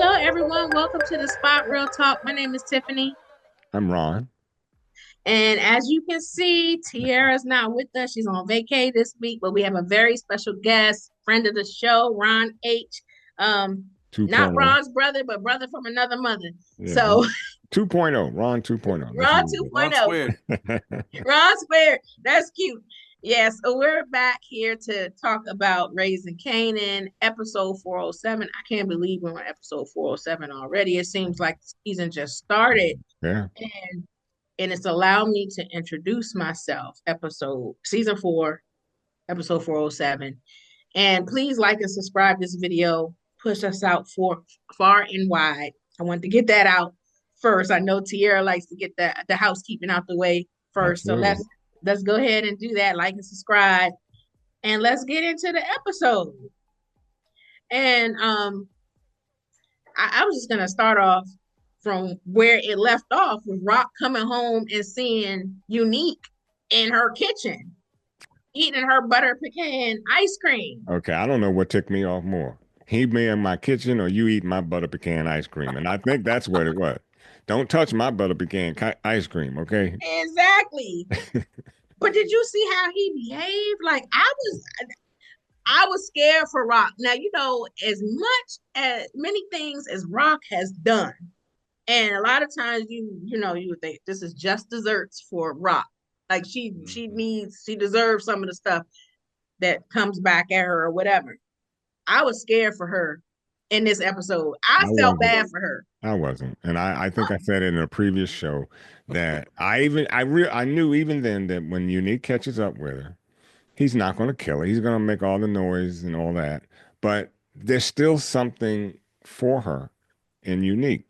Hello, everyone. Welcome to the Spot Real Talk. My name is Tiffany. I'm Ron. And as you can see, Tiara's not with us. She's on vacay this week, but we have a very special guest, friend of the show, Ron H. Um, not 2.0. Ron's brother, but brother from another mother. Yeah. So 2.0. Ron 2.0. That's Ron what 2.0. Ron squared. Ron Square. That's cute. Yes, so we're back here to talk about Raising Kanan, episode 407. I can't believe we're on episode 407 already. It seems like the season just started. Yeah. And it's allowed me to introduce myself. Episode season 4, episode 407. And please like and subscribe this video. Push us out for far and wide. I want to get that out first. I know Tierra likes to get the housekeeping out the way first. So Absolutely. let's go ahead and do that. Like and subscribe. And let's get into the episode. And I was just gonna start off from where it left off with Raq coming home and seeing Unique in her kitchen eating her butter pecan ice cream. Okay. I don't know what ticked me off more. He be in my kitchen or you eat my butter pecan ice cream. And I think that's what it was. Don't touch my butter pecan ice cream, okay? Exactly. But did you see how he behaved? Like I was scared for Raq. Now you know as much as many things as Raq has done, and a lot of times you would think this is just desserts for Raq. Like she deserves some of the stuff that comes back at her or whatever. I was scared for her in this episode. I I felt wasn't. bad for her. I wasn't. And I think I said it in a previous show that I knew even then that when Unique catches up with her, he's not going to kill her. He's going to make all the noise and all that. But there's still something for her in Unique.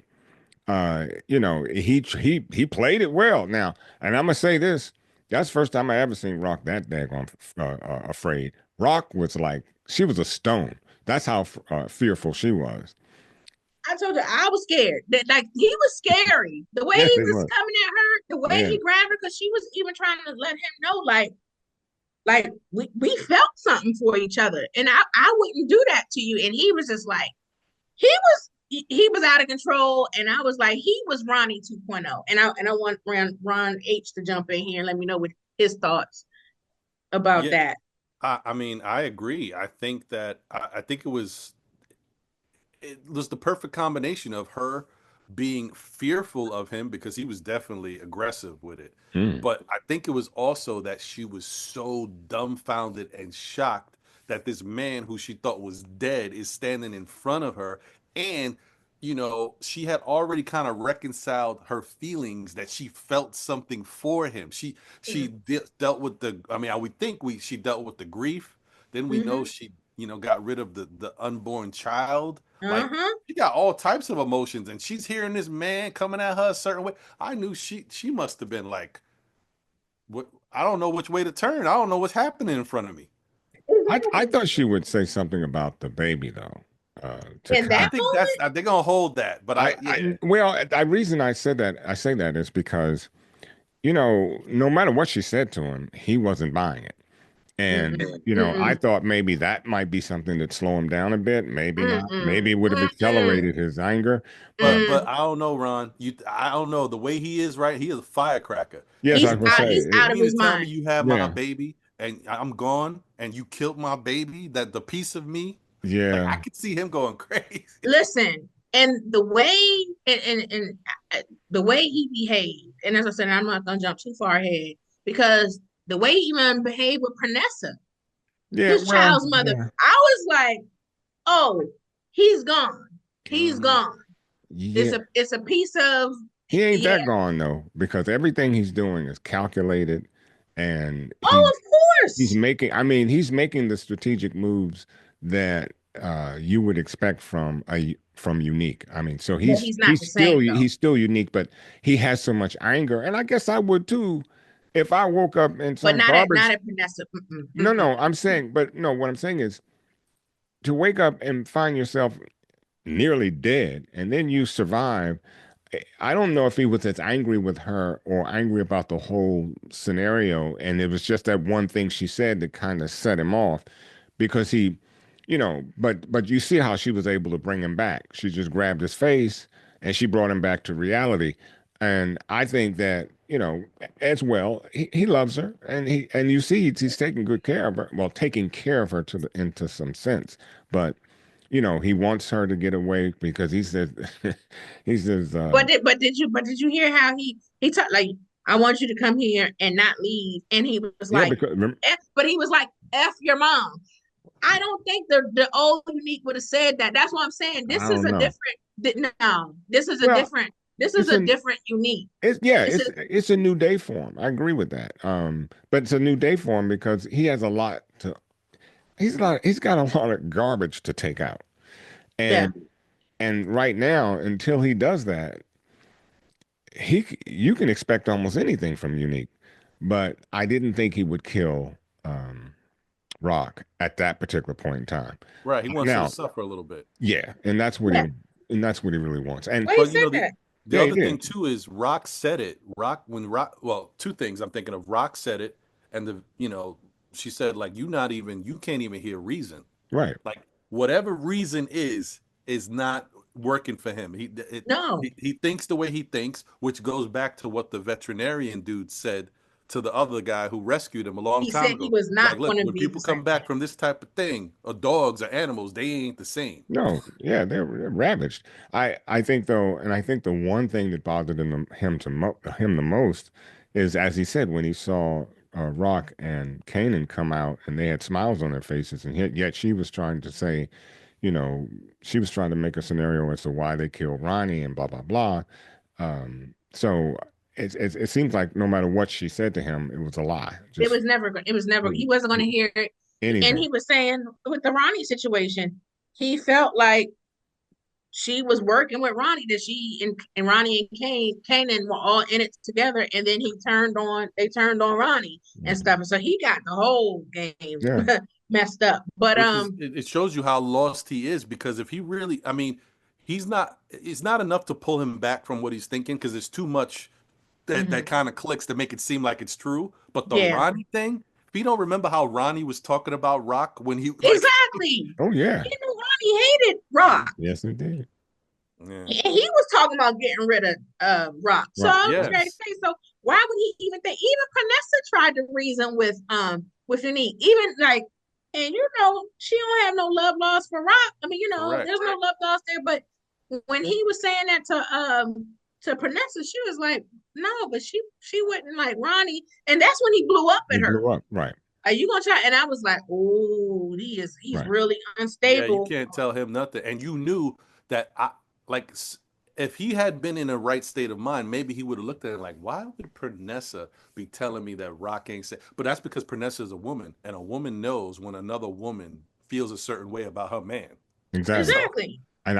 He played it well. Now, and I'm gonna say this: that's the first time I ever seen Rock that daggone afraid. Rock was like she was a stone. That's how fearful she was. I told her I was scared. That like he was scary. The way Yes, he it was was. coming at her, the way Yeah, he grabbed her, because she was even trying to let him know, like we felt something for each other, and I wouldn't do that to you. And he was just like he was out of control, and I was like he was Ronnie 2.0. And I want Ron H to jump in here and let me know what his thoughts about Yeah, that. I mean, I agree. I think it was the perfect combination of her being fearful of him because he was definitely aggressive with it. mm, But I think it was also that she was so dumbfounded and shocked that this man who she thought was dead is standing in front of her. And, she had already kind of reconciled her feelings that she felt something for him. Dealt with I mean, I would think she dealt with the grief. Then we know Mm-hmm. she, got rid of the unborn child. Like Uh-huh. she got all types of emotions, and she's hearing this man coming at her a certain way. I knew she must have been like, "What? I don't know which way to turn. I don't know what's happening in front of me." I thought she would say something about the baby though. To In I kind that think moment, they're gonna hold that, but yeah, the reason I say that is because no matter what she said to him, he wasn't buying it. And, mm-mm, I mm-mm, thought maybe that might be something that slow him down a bit. Maybe not. mm-mm, Maybe it would have mm-mm, accelerated his anger. But but I don't know, Ron. I don't know the way he is. Right, he is a firecracker. yes, I was You gonna say, he's you out it, of mean to his tell me mind. you have my yeah, baby and I'm gone and you killed my baby? That the piece of me, like yeah, I could see him going crazy. Listen, and the way and the way he behaved, and as I said, I'm not gonna jump too far ahead because the way he even behaved with Pranessa, yeah. his Well, child's mother, yeah, I was like, oh, he's gone. He's Hmm. gone. yeah. It's a piece of He ain't yeah. that gone though, because everything he's doing is calculated, and Oh, of he's course. making. I mean, he's making the strategic moves that you would expect from Unique. I mean, so But he's not the same though. he's still unique, but he has so much anger, and I guess I would too if I woke up in But some not garbage. at Pranessa. Mm-mm, No, mm-mm. no, I'm saying, but no, what I'm saying is to wake up and find yourself nearly dead, and then you survive. I don't know if he was as angry with her or angry about the whole scenario, and it was just that one thing she said that kind of set him off because but you see how she was able to bring him back. She just grabbed his face and she brought him back to reality. And I think that, as well, he loves her, and you see he's taking good care of her. Well, taking care of her into some sense, but he wants her to get away because he says he says But did you hear how he talked like, I want you to come here and not leave, and he was yeah, like, because remember, but he was like, F your mom. I don't think the old Unique would have said that. That's what I'm saying. I This is don't a know. different. No, this is a Well, different. This is it's a a different Unique. it's yeah, This is it's a new day for him. I agree with that. But it's a new day for him because he has a lot to he's got a lot of garbage to take out. yeah. And right now, until he does that, you can expect almost anything from Unique. But I didn't think he would kill Rock at that particular point in time. Right. He wants her to Now, suffer a little bit. yeah, Yeah. and that's what he really wants. And Well, he But said the yeah, he other did. thing too is Rock said it. Well, two things I'm thinking of. Rock said it, and she said like you can't even hear reason. Right. Like whatever reason is not working for him. no. He thinks the way he thinks, which goes back to what the veterinarian dude said to the other guy who rescued him a long He time said he ago. was not Like, look, going to when be the people come same. back from this type of thing, or dogs or animals, they ain't the same. No, yeah, they're ravaged. I think though, and I think the one thing that bothered him the most is, as he said, when he saw Rock and Kanan come out and they had smiles on their faces, and yet she was trying to say, you know, she was trying to make a scenario as to why they killed Ronnie and blah blah blah. So it seems like no matter what she said to him, it was a lie. It Just was never. It was never. He wasn't going to hear it. And anything. he was saying with the Ronnie situation, he felt like she was working with Ronnie, that and Ronnie and Kanan were all in it together, and then they turned on Ronnie and Mhm. stuff. And so he got the whole game Yeah, messed up. But Which is it shows you how lost he is, because if he really, I mean, it's not enough to pull him back from what he's thinking, because there's too much that mhm. kind of clicks to make it seem like it's true. But the Yeah, Ronnie thing, if you don't remember how Ronnie was talking about Rock when he like, exactly. oh yeah, He knew Ronnie hated Rock. yes it did. yeah, And he was talking about getting rid of Rock. So Right, I was right. ready to yes, say, so why would he even think? Even Vanessa tried to reason with Unique. Even like, and she don't have no love lost for Rock. I mean, correct. there's no love lost there. But when he was saying that to Vanessa, she was like, no, but she wouldn't like Ronnie. And that's when he blew up He at her. blew up. Right, Are you gonna try? And I was like, oh, he's right. really Yeah, you unstable. can't tell him nothing. And you knew that like if he had been in a right state of mind, maybe he would have looked at it like, why would Pernessa be telling me that Rock ain't said? But that's because Pernessa is a woman, and a woman knows when another woman feels a certain way about her man. Exactly. So, Exactly. And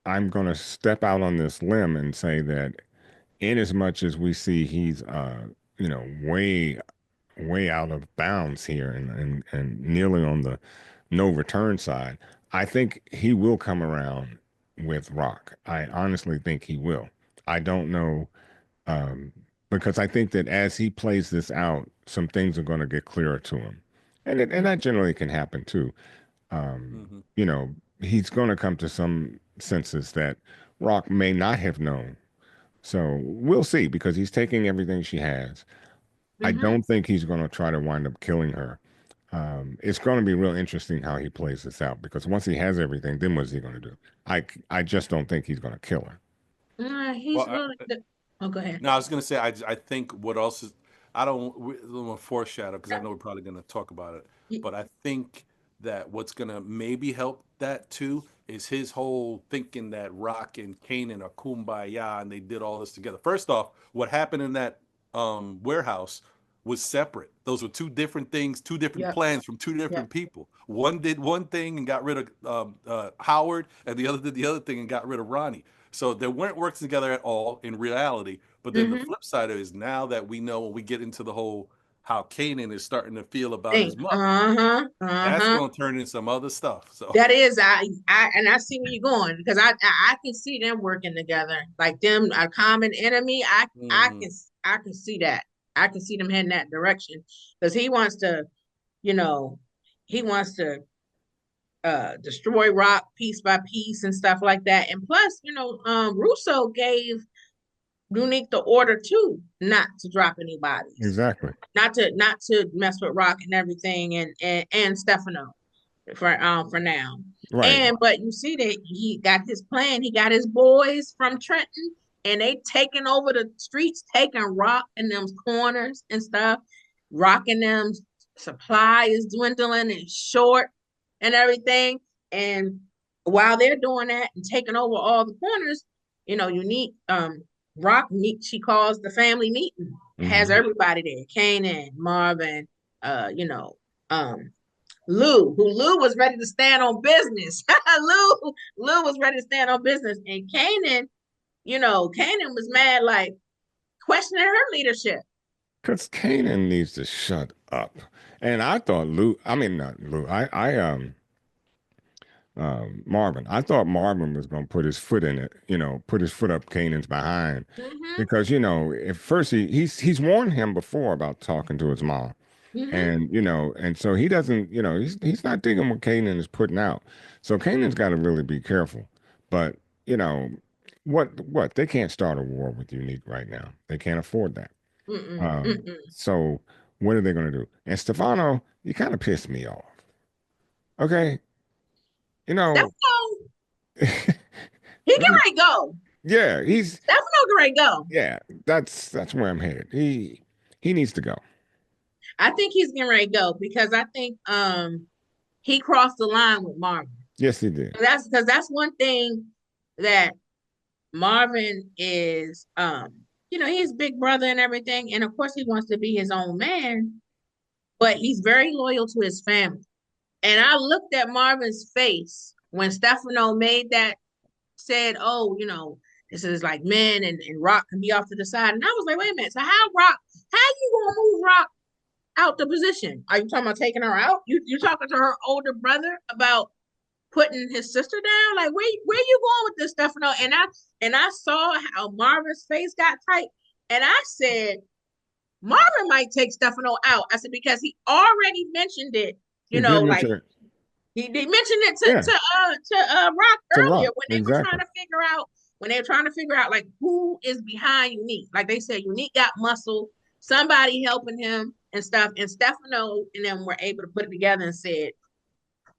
I'm going to step out on this limb and say that in as much as we see he's way out of bounds here and nearly on the no return side, I think he will come around with Rock. I honestly think he will. I don't know, um, because I think that as he plays this out, some things are going to get clearer to him, and that generally can happen too. mhm. You know, he's going to come to some senses that Rock may not have known. So we'll see, because he's taking everything she has. I Mm-hmm. don't think he's going to try to wind up killing her. It's going to be real interesting how he plays this out, because once he has everything, then what's he going to do? I just don't think he's going to kill her. He's Well, going to. Oh, go ahead. no, I was gonna say I think what else is I don't want to foreshadow because I No, know we're probably gonna talk about it, y- but I think that what's gonna maybe help that too is his whole thinking that Rock and Kanan are kumbaya and they did all this together. First off, what happened in that warehouse was separate. Those were two different things, two different Yep. plans from two Yep. different people. One did one thing and got rid of Howard, and the other did the other thing and got rid of Ronnie. So they weren't working together at all in reality. But then the Mm-hmm. flip side is now that we know when we get into the whole how Kanan is starting to feel about his Think. mother, Uh-huh. that's Uh-huh. going to turn into some other stuff. So, That is, I see where you're going, because I can see them working together, like them a common enemy. mhm. I can see that. I can see them heading that direction, because you know, he wants to destroy Raq piece by piece and stuff like that. And plus, Russo gave Unique the order too, not to drop any bodies, Exactly. not to mess with Raq and everything, and Stefano for now. Right. And but you see that he got his plan. He got his boys from Trenton, and they taking over the streets, taking Raq in them corners and stuff. Rocking them supply is dwindling and short and everything. And while they're doing that and taking over all the corners, Unique Raq meet. She calls the family meeting, has Mm-hmm. everybody there. Kanan, Marvin, um, Lou was ready to stand on business. Lou was ready to stand on business. And Kanan was mad, like questioning her leadership. Because Kanan needs to shut up. And I thought I mean, not Lou, Marvin. I thought Marvin was going to put his foot in it, put his foot up Kanan's behind. Mm-hmm. Because, at first he's warned him before about talking to his mom. Mm-hmm. And so he doesn't, he's not digging what Kanan is putting out. So Kanan's got to really be careful. But, you know, what they can't start a war with Unique right now. They can't afford that. Mm-mm. Mm-mm. So what are they going to do? And Stefano, you kind of pissed me off. Okay, you know, Stefano, he can ready go. yeah, he's Stefano can ready go. yeah, that's where I'm headed. He needs to go. I think he's getting ready to go because I think he crossed the line with Marvin. Yes, he did. That's because that's one thing that Marvin is he's big brother and everything, and of course he wants to be his own man, but he's very loyal to his family. And I looked at Marvin's face when Stefano made that said, "Oh, this is like men and Raq can be off to the side." And I was like, "Wait a minute, so how you gonna move Raq out the position? Are you talking about taking her out? You talking to her older brother about putting his sister down? Like where you going with this, Stefano?" And I saw how Marvin's face got tight, and I said, Marvin might take Stefano out. I said because he already mentioned it, He did like mention it. he mentioned it Yeah, to Raq to earlier Rock. when they were trying Exactly. to figure out like who is behind Unique. Like they said, Unique got muscle, somebody helping him and stuff. And Stefano and them were able to put it together and said,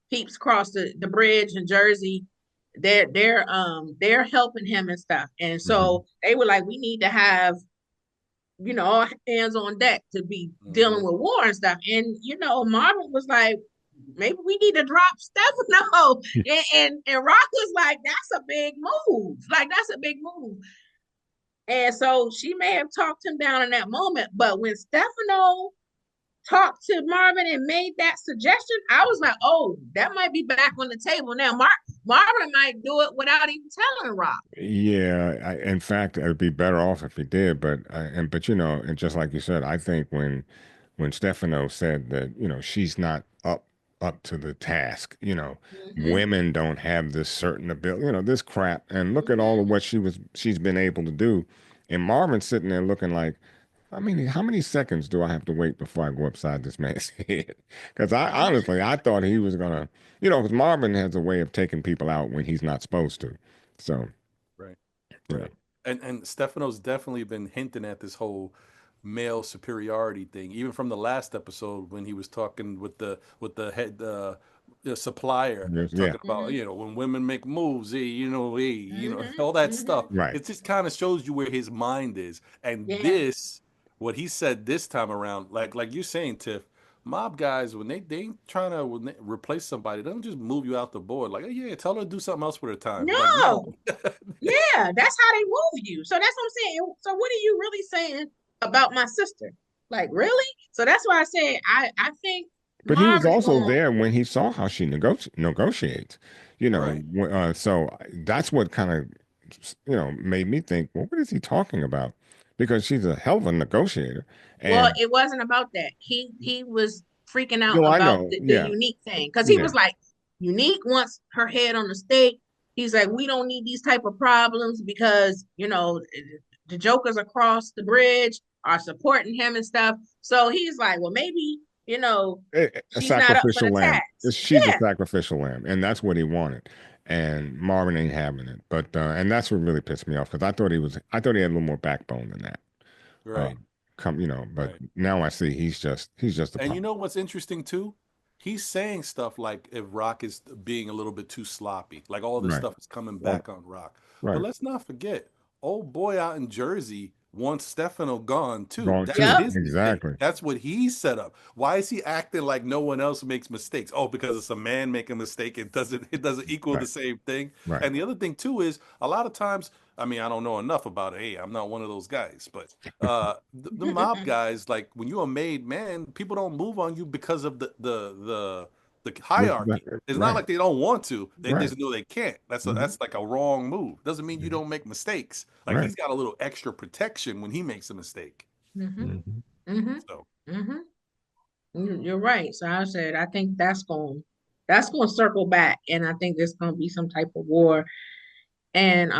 peeps cross the bridge in Jersey. They're helping him and stuff. And Hmm. so they were like, we need to have all hands on deck to be Mm-hmm. dealing with war and stuff. And Marvin was like, maybe we need to drop Stefano. And Raq was like, that's a big move. Like that's a big move. And so she may have talked him down in that moment, but when Stefano talked to Marvin and made that suggestion, I was like, oh, that might be back on the table now. Marvin might do it without even telling Raq. Yeah, in fact, it would be better off if he did. But and just like you said, I think when Stefano said that she's not up to the task, Mm-hmm. women don't have this certain ability, this crap. And look at all of Mm-hmm. what she's been able to do. And Marvin's sitting there looking like, I mean, how many seconds do I have to wait before I go upside this man's head? Because I thought he was gonna, because Marvin has a way of taking people out when he's not supposed to. So, Right. yeah. Right. And Stefano's definitely been hinting at this whole male superiority thing, even from the last episode when he was talking with the head the supplier, Yeah, talking about, Mm-hmm. when women make moves, Mm-hmm. all that stuff. Mm-hmm. right. It just kind of shows you where his mind is. And Yeah. what he said this time around, like you're saying, Tiff, mob guys, when they ain't trying to replace somebody, they don't just move you out the board. Like, oh yeah, tell her to do something else with her time. Like, no. No. Yeah, that's how they move you. So that's what I'm saying. So what are you really saying about my sister? Like, really? So that's why I said I think But he was Marvin's also going, there when he saw how she negotiates. Right. So that's what kind of made me think, well, what is he talking about? Because she's a hell of a negotiator. well, And it wasn't about that. He was freaking out I about know, the yeah, Unique thing. Because he yeah, was like, Unique wants her head on the stake. He's like, we don't need these type of problems because, the jokers across the bridge are supporting him and stuff. So he's like, well, maybe you know, A she's not up for the sacrificial lamb. task. She's a Yeah. sacrificial lamb, and that's what he wanted. And Marvin ain't having it. But and that's what really pissed me off because I thought he had a little more backbone than that. Right, But right. now I see he's just a And you punk. know what's interesting too? He's saying stuff like if Rock is being a little bit too sloppy, like all this Right. stuff is coming Well, back on Rock. But right. let's not forget, old boy out in Jersey wants Stefano gone too. Going That's too. Yep. his mistake. Exactly. That's what he set up. Why is he acting like no one else makes mistakes? Oh, because it's a man making a mistake. It doesn't equal the Right. same thing. Right. And the other thing too is a lot of times, I mean, I don't know enough about it. Hey, I'm not one of those guys, but the mob guys, like when you're a made man, people don't move on you because of the hierarchy. It's not Right. like they don't want to; they Right. just know they can't. Hmm. That's like a wrong move. Doesn't mean you don't make mistakes. Like Right. he's got a little extra protection when he makes a mistake. Mm-hmm. Hmm. Mm-hmm. So Mm-hmm. You're right. So I said, I think that's going to circle back, and I think there's going to be some type of war, and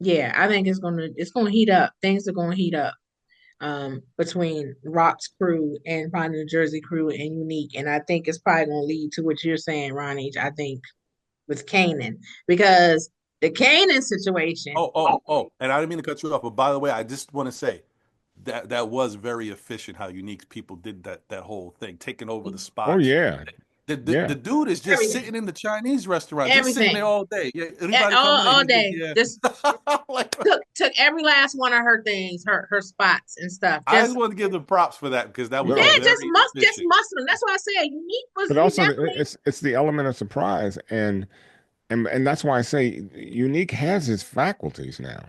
yeah, I think it's gonna heat up. Things are going to heat up between Rock's crew and probably the Jersey crew and Unique, and I think it's probably going to lead to what you're saying, Ronnie. I think with Kanan because the Kanan situation. and I didn't mean to cut you off, but by the way, I just want to say that was very efficient how Unique people did that whole thing, taking over the Oh spots. yeah. The Yeah. dude is just Everything, sitting in the Chinese restaurant, just sitting there everything, all day. Yeah, anybody all coming? And all he just day. yeah. Just Like took every last one of her things, her spots and stuff. I just wanted to give them props for that because that was Yeah, No. very just efficient. muscle them. That's why I said Unique was But he also definitely. it's the element of surprise and that's why I say Unique has his faculties now.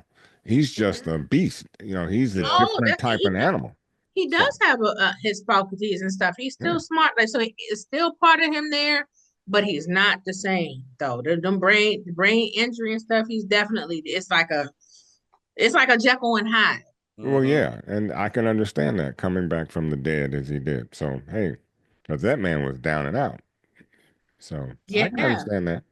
He's just a beast. He's a Yeah. Oh, different that type of animal. he So does have his faculties and stuff. He's yeah. still smart, like so. It's still part of him there, but he's not the same though. Them brain injury and stuff. He's definitely. It's like a Jekyll and Hyde. Well, Hmm. yeah, and I can understand that coming back from the dead as he did. So hey, because that man was down and out. So I can Yeah. understand that.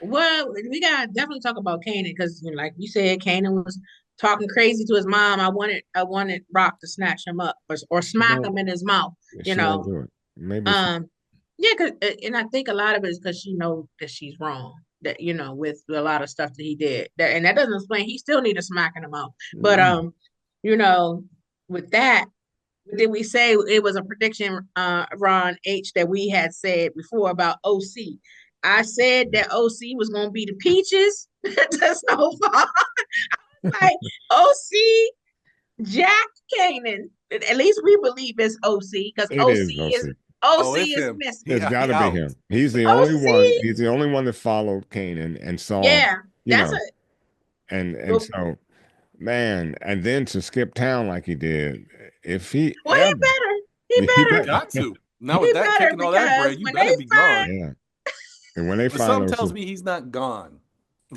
Well, we gotta definitely talk about Kanan because, like you said, Kanan was talking crazy to his mom. I wanted Rock to snatch him up or She smack won't. him in his mouth. You She won't know. do it. Maybe she. Um. Yeah, and I think a lot of it is because she knows that she's wrong. That with a lot of stuff that he did. And that doesn't explain. He still need a smack in the mouth. But Mm. you know, with that, did we say it was a prediction, Ron H, that we had said before about O-Cee? I said that O-Cee was going to be the peaches to Snowfall. Like O-Cee, Jack Kanan. At least we believe it's O-Cee because It is O-Cee is O-C. Oh, O-Cee it's is him. missing. It's got He to be out. him. He's the only one. O-Cee, He's the only one that followed Canaan and saw, yeah, you that's a know, and well. so man, and then to skip town like he did, if he Well, he ever, better. He he You better. bet, got to. Now with He that better kicking all that because bread, you when they better be find, gone. yeah. And when they But find something those, tells me he's not gone.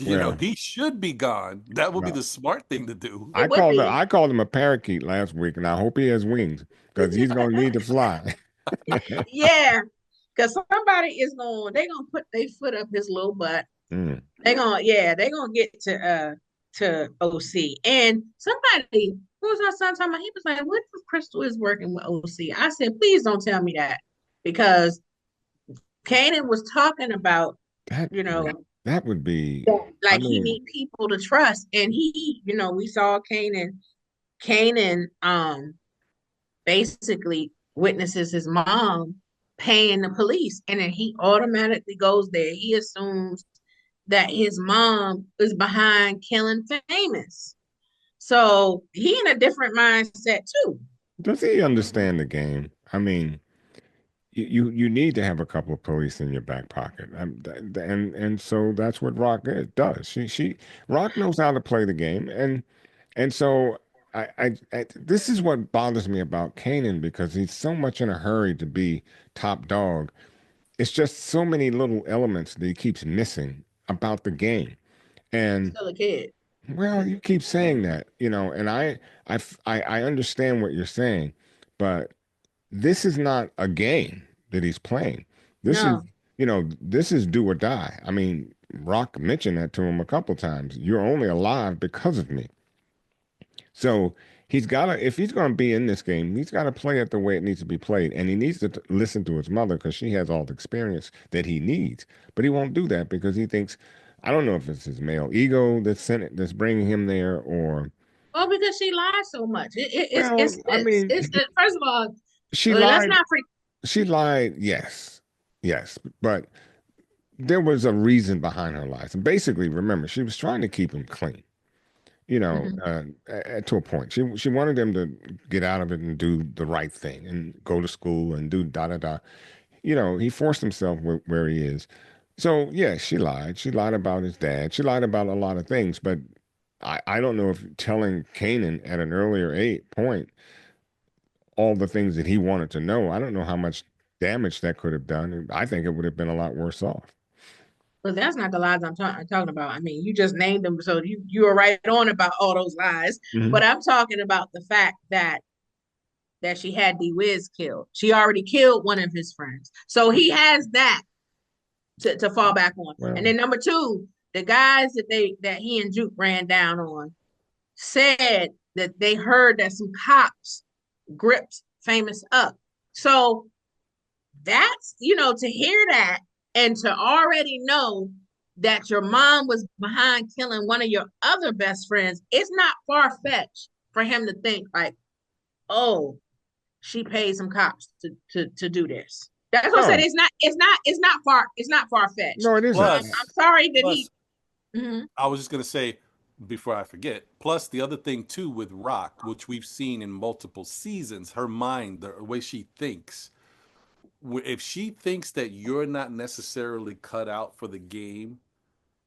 well, He should be gone. That would be well, the smart thing to do. it would be. I called him a parakeet last week, and I hope he has wings because he's gonna need to fly. Yeah, because somebody is they gonna put their foot up his little butt. Mm. They gonna get to O-Cee. And somebody who was our son talking about, he was like, what if Crystal is working with O-Cee? I said, please don't tell me that. Because Kanan was talking about, That you know, that would be. I like he mean, need people to trust. And we saw Kanan basically witnesses his mom paying the police, and then he automatically goes there. He assumes that his mom is behind killing Famous. So he in a different mindset too. does he understand the game? I mean, you need to have a couple of police in your back pocket, and so that's what does. She Rock knows how to play the game, and so this is what bothers me about Kanan because he's so much in a hurry to be top dog. It's just so many little elements that he keeps missing about the game, He's and still a kid. well, you keep saying that, and I understand what you're saying, but this is not a game that he's playing. This is, No. this is do or die. I mean, Rock mentioned that to him a couple times. You're only alive because of me. So he's got to, if he's going to be in this game, he's got to play it the way it needs to be played. And he needs to listen to his mother because she has all the experience that he needs. But he won't do that because he thinks, I don't know if it's his male ego that's bringing him there or. Oh, because she lied so much. Well, I mean, First of all, she let's lied. not freak. She lied, yes. Yes. But there was a reason behind her lies. And basically, remember, she was trying to keep him clean. Mhm. To a point. She wanted him to get out of it and do the right thing and go to school and do da da da. He forced himself where he is. So yeah, she lied. She lied about his dad. She lied about a lot of things. But I don't know if telling Kanan at an earlier point all the things that he wanted to know, I don't know how much damage that could have done. I think it would have been a lot worse off. But that's not the lies I'm talking about. I mean, you just named them, so you are right on about all those lies. Hmm. But I'm talking about the fact that she had D Wiz killed. She already killed one of his friends, so he has that to fall back on. And Well, then number two, the guys that he and Juke ran down on said that they heard that some cops gripped Famous up. So that's, to hear that and to already know that your mom was behind killing one of your other best friends, it's not far fetched for him to think like, oh, she paid some cops to do this. That's what I said. no, It's not far fetched. no, it isn't. I'm Plus, sorry that he. plus, Mhm. I was just gonna say before I forget. Plus, the other thing too with Rock, which we've seen in multiple seasons, her mind, the way she thinks. If she thinks that you're not necessarily cut out for the game,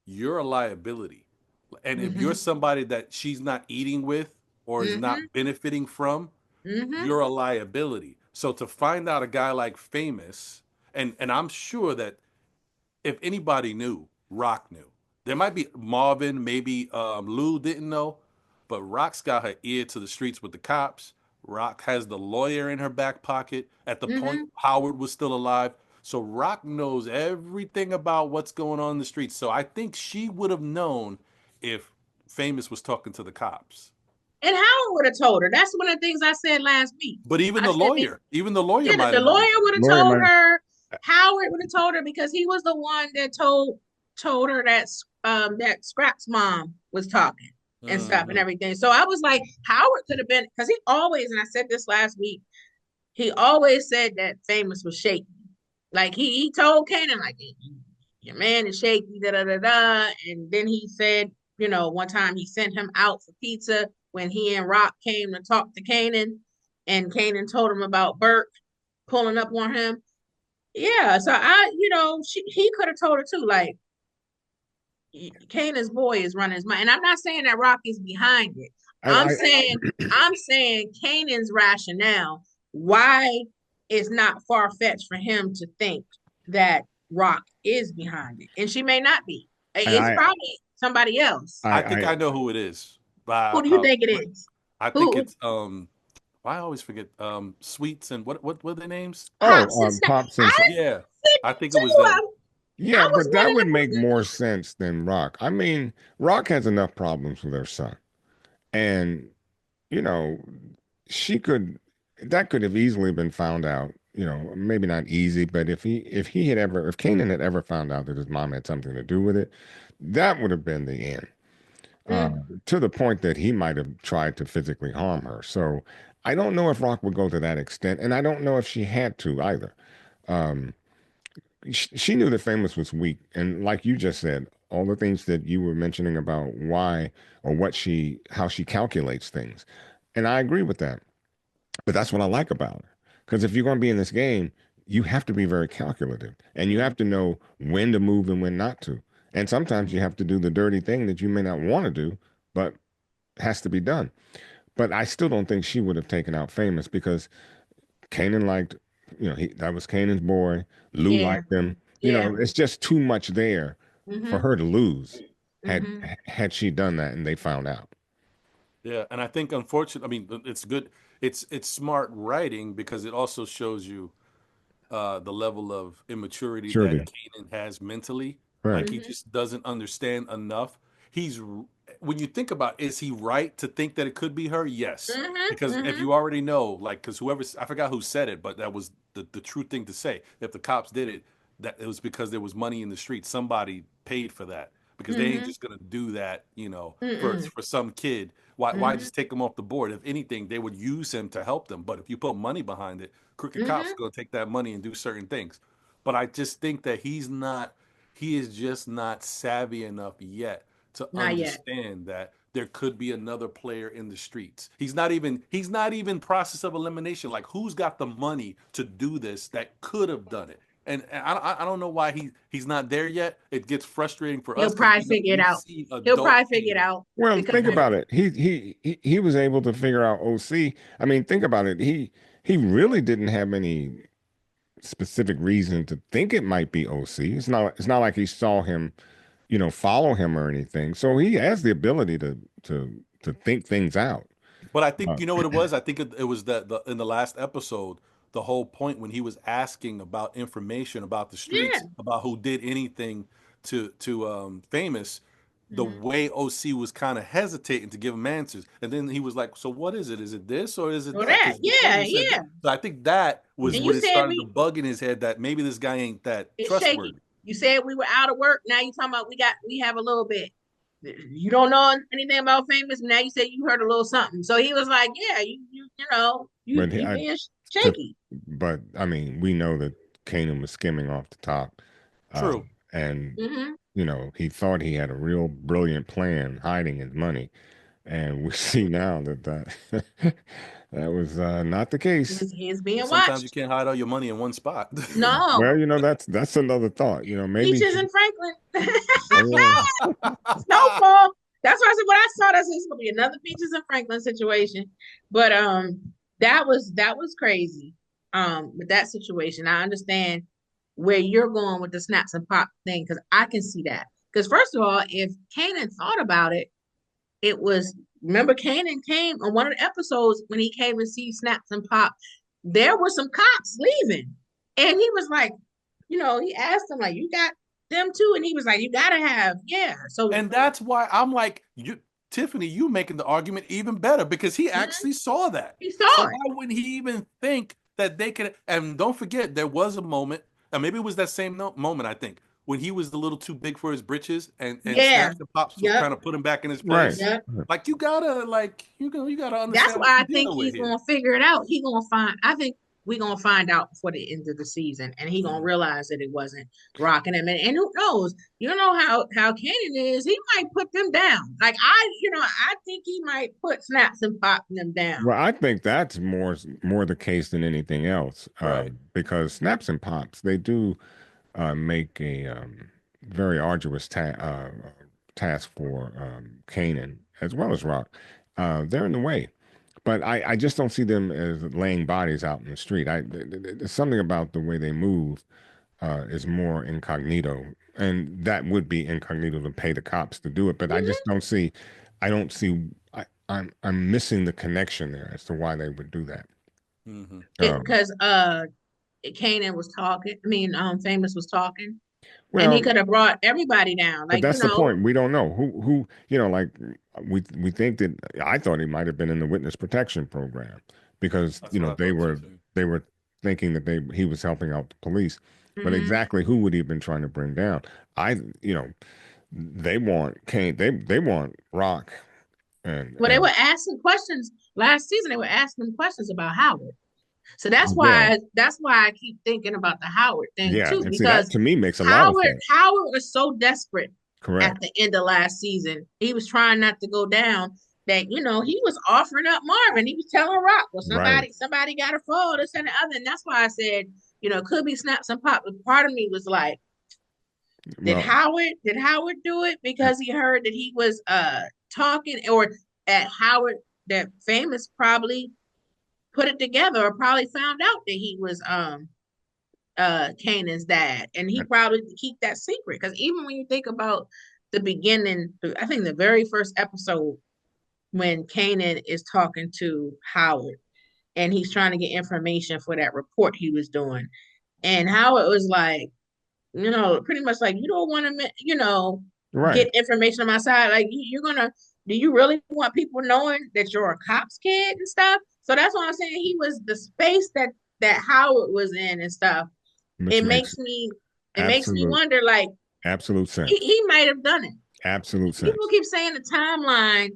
you're a liability. And if you're Mhm. somebody that she's not eating with or is Mhm. not benefiting from, Mhm. you're a liability. So to find out a guy like Famous, and I'm sure that if anybody knew, Rock knew. There might be Marvin, maybe Lou didn't know, but Rock's got her ear to the streets with the cops. Rock has the lawyer in her back pocket at the point Mhm. Howard was still alive. So Rock knows everything about what's going on in the streets. So I think she would have known if Famous was talking to the cops. And Howard would have told her. That's one of the things I said last week. But I said that, even the lawyer yeah, might the have known. lawyer would have Lawyer told might. her. Howard would have told her because he was the one that told her that Scrap's mom was talking and stuff and Hmm. everything. So I was like, Howard could have been, because he always, and I said this last week, he always said that Famous was shaky. Like he told Kanan, like, your man is shaky, da da da da. And then he said, one time he sent him out for pizza when he and Rock came to talk to Kanan, and Kanan told him about Burke pulling up on him. Yeah, so he could have told her too, like, Kanan's boy is running his mind. And I'm not saying that Rock is behind it. And I'm saying I'm saying Kanan's rationale, why it's not far-fetched for him to think that Rock is behind it. And she may not be. It's I, probably somebody else. I think I, I know who it is. By Who do you think it is? I think Who it's I always forget Sweets and what were their names? Pops and Snap? Pops and I Yeah, said I think it was too. them. yeah, I was but one that of would the make more ones sense than Rock. I mean, Rock has enough problems with her son, and you know, she could that could have easily been found out. Maybe not easy, but if Kanan had ever found out that his mom had something to do with it, that would have been the end. that. uh, to the point that he might have tried to physically harm her. So I don't know if Rock would go to that extent, and I don't know if she had to either. Um, she knew that Famous was weak, and like you just said, all the things that you were mentioning about why or how she calculates things, and I agree with that. But that's what I like about her, because if you're going to be in this game, you have to be very calculative, and you have to know when to move and when not to. And sometimes you have to do the dirty thing that you may not want to do, but has to be done. But I still don't think she would have taken out Famous because Kanan liked, that was Kanan's boy. Lou Yeah, liked him. yeah. It's just too much there for Mm-hmm. her to lose had Mm-hmm. had she done that and they found out. Yeah, and I think unfortunately, I mean, it's good. It's smart writing because it also shows you the level of immaturity that Surely. Kanan has mentally. Right. Like he Mm-hmm. just doesn't understand enough. He's when you think about, is he right to think that it could be her? Yes, because if Mm-hmm. you already know, like, because whoever, I forgot who said it, but that was the true thing to say. If the cops did it, that it was because there was money in the street. Somebody paid for that because they ain't Mm-hmm. just gonna do that, Mm-mm. for some kid. Why Mm-hmm. just take him off the board? If anything, they would use him to help them. But if you put money behind it, crooked cops Mm-hmm. are gonna take that money and do certain things. But I just think that he is just not savvy enough yet to Not yet. understand that there could be another player in the streets. He's not even process of elimination. Like, who's got the money to do this that could have done it? And I don't know why he's not there yet. It gets frustrating for He'll us because probably figure it we out. see He'll adult probably figure it Kanan. out Well, because think about it. He was able to figure out O-Cee. I mean, think about it. He really didn't have any specific reason to think it might be O-Cee. It's not like he saw him, follow him or anything. So he has the ability to think things out. But I think Uh, you know what it was. I think it was that in the last episode, the whole point when he was asking about information about the yeah. streets, about who did anything to famous, the Mm-hmm. way OC was kind of hesitating to give him answers, and then he was like, "So what is it? Is it this or is it Or that?" that. Because before Yeah, you said yeah. that, so I think that was And mm. you when it said started to we bug in his head that maybe this guy ain't that it's shaky. trustworthy. You said we were out of work. Now you talking about we have a little bit. You don't know anything about famous. Now you said you heard a little something. So he was like, yeah, but you I, being to, shaky. but I mean, we know that Kanan was skimming off the top, True. and Mm-hmm. he thought he had a real brilliant plan hiding his money, and we see now that that was not the case. He's Yeah, being sometimes you watched. can't hide all your money in one spot. No. Well, that's another thought. Maybe Peaches and Franklin. yeah, Snowfall. That's why I said when I saw that, I said, it's gonna be another Peaches and Franklin situation. But that was crazy. With that situation, I understand where you're going with the snaps and pop thing because I can see that. Because first of all, if Kanan thought about it, it was remember Kanan came on one of the episodes when he came and see snaps and pop. There were some cops leaving, and he was like, he asked them like, "You got them too?" And he was like, "You gotta have, yeah." So And that's why I'm like, Tiffany, you making the argument even better because he mhm, actually saw that. he So saw it. why wouldn't he even think that they could? And don't forget, there was a moment, and maybe it was that same moment, I think, when he was a little too big for his britches, and Yeah. Snaps and Pops was Yep. trying to put him back in his right. place. Yep. Like you gotta That's understand what why I you're think dealing with he's here. gonna figure it out. I think we're gonna find out before the end of the season, and he gonna Mhm. realize that it wasn't rocking him. And who knows? You know how Kanan is. He might put them down. Like I think he might put snaps and pop them down. Well, I think that's more the case than anything else, Right. because snaps and pops they do make a very arduous task for Kanan as well as Rock. They're in the way, but I just don't see them as laying bodies out in the street. There's something about the way they move is more incognito, and that would be incognito to pay the cops to do it. But I just Mhm. don't see. I don't see. I'm missing the connection there as to why they would do that. Hmm. Um, Because Kanan was talking. I mean, Famous was talking, and he well, could have brought everybody down. but Like that's the point. We don't know who. Like we think that I thought he might have been in the witness protection program because That's what I they thought too. were they were thinking that he was helping out the police. But Mhm. exactly who would he have been trying to bring down? I you know they want Kane. They want Rock and Well, they were asking questions last season. They were asking them questions about Howard. So that's yeah, why I keep thinking about the Howard thing yeah. too, And see that because to me makes a lot of Howard sense. Howard was so desperate at Correct. the end of last season. He was trying not to go down. That he was offering up Marvin. He was telling Rock, well, Right. somebody got to fall, this and the other. And that's why I said, it could be snaps and pop. But part of me was like, did Well, Howard do it because he heard that he was talking, or at Howard that Famous probably put it together, or probably found out that he was Kanan's dad, and he probably keep that secret. Because even when you think about the beginning, I think the very first episode when Kanan is talking to Howard and he's trying to get information for that report he was doing, and Howard was like, pretty much like, you don't want to, get right. information on my side. Like you're gonna. Do you really want people knowing that you're a cop's kid and stuff? So that's why I'm saying he was the space that Howard was in and stuff. Which It makes makes me it makes me absolute wonder, like absolute sense. he might have done it. Absolute People sense. keep saying the timeline.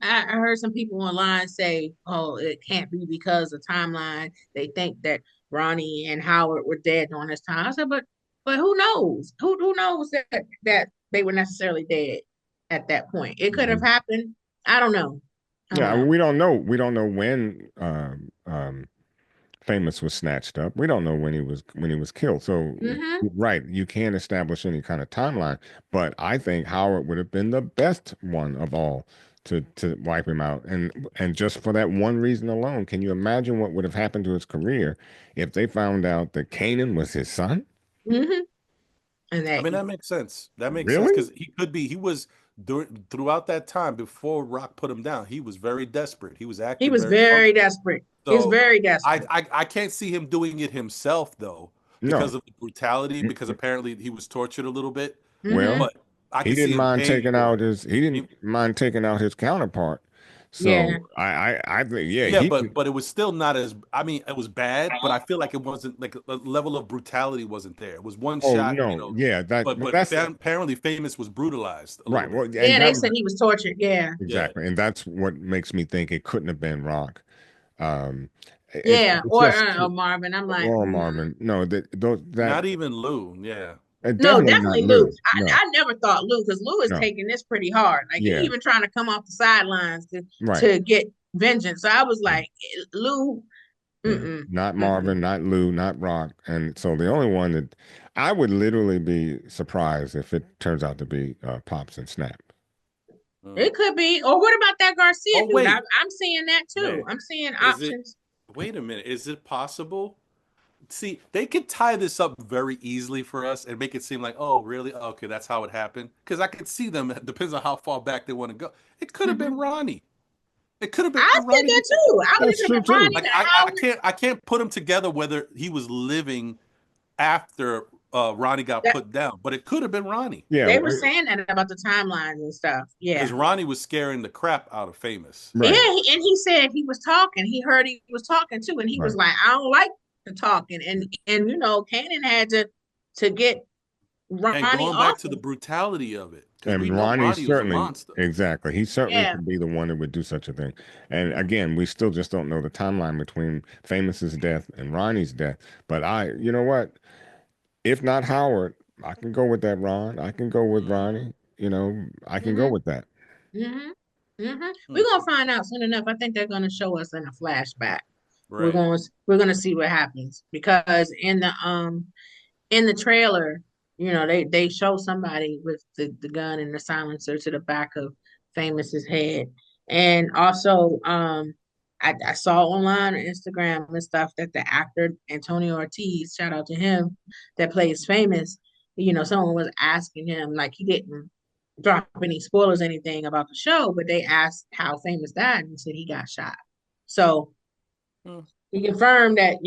I heard some people online say, "Oh, it can't be because of timeline." They think that Ronnie and Howard were dead during this time. I said, but who knows? Who knows that they were necessarily dead at that point? It could have Mhm. happened. I don't know. I don't Yeah, know. we don't know. We don't know when Famous was snatched up. We don't know when he was killed. So Hmm. right, you can't establish any kind of timeline. But I think Howard would have been the best one of all to wipe him out. And just for that one reason alone, can you imagine what would have happened to his career if they found out that Kanan was his son? Hmm. And I that mean, that makes sense. That makes sense Really? because he was throughout that time before Rock put him down. He was very desperate. He was he acting was very very funky. desperate. He was So very I, desperate. I I can't see him doing it himself though No. because of the brutality. Because apparently he was tortured a little bit. Hmm. Well, But I could see him paying for it. he He, didn't mind taking out his counterpart. Yeah. So I think yeah, yeah, he but it was still not as. I mean, it was bad, but I feel like it wasn't like the level of brutality wasn't there. It was one oh shot, no, yeah, that But well, that's apparently, Famous was brutalized a little right. bit. Well, and Yeah, that they said he was tortured. Yeah. Yeah. exactly, and that's what makes me think it couldn't have been Rock. Um, Yeah, it's just or Marvin. I'm like, or Marvin. No, that Not even Lou. Yeah. no, definitely not definitely Lou. Lou. No, I never thought Lou, because Lou is no, taking this pretty hard. Like he yeah, even trying to come off the sidelines right, to get vengeance. So I was yeah, like, Lou, yeah. mm-mm, Not mm-mm. Marvin, not Lou, not Rock, and so the only one that I would literally be surprised if it turns out to be Pops and Snap. Mm. It could be. Or what about that Garcia Oh dude? wait, I'm seeing that too. wait. I'm seeing Is it? options. Wait a minute. Is it possible? See, they could tie this up very easily for us and make it seem like, oh, really? Okay, that's how it happened. Because I could see them. It depends on how far back they want to go. It could have been Hmm. Ronnie. It could have been I said Ronnie. that too. I believe That's it could true have been Ronnie too. Like and I Howard. can't put them together whether he was living after Ronnie got That put down, but it could have been Ronnie Yeah, they were saying that about the timelines and stuff. Yeah. because Ronnie was scaring the crap out of Famous. Yeah, right, and he said he was talking. He heard he was talking too, and he was right. like, "I don't like the talking." And Kanan had to get And Ronnie going off back to the him. brutality of it, because we And know Ronnie Ronnie was a certainly, monster. exactly. He certainly Yeah. could be the one that would do such a thing. And again, we still just don't know the timeline between Famous's death and Ronnie's death. But you know what? If not Howard, I can go with that, Ron. I can go with Ronnie. I can go Hmm. with that. Hmm. Hmm. We're Hmm. gonna find out soon enough. I think they're gonna show us in a flashback. Right. We're gonna see what happens because in the trailer, they show somebody with the gun and the silencer to the back of Famous's head. And also, I saw online on Instagram and stuff that the actor Antonio Ortiz, shout out to him, that plays Famous, someone was asking him, like he didn't drop any spoilers, anything about the show, but they asked how Famous died and he said he got shot. So Hmm. he confirmed that,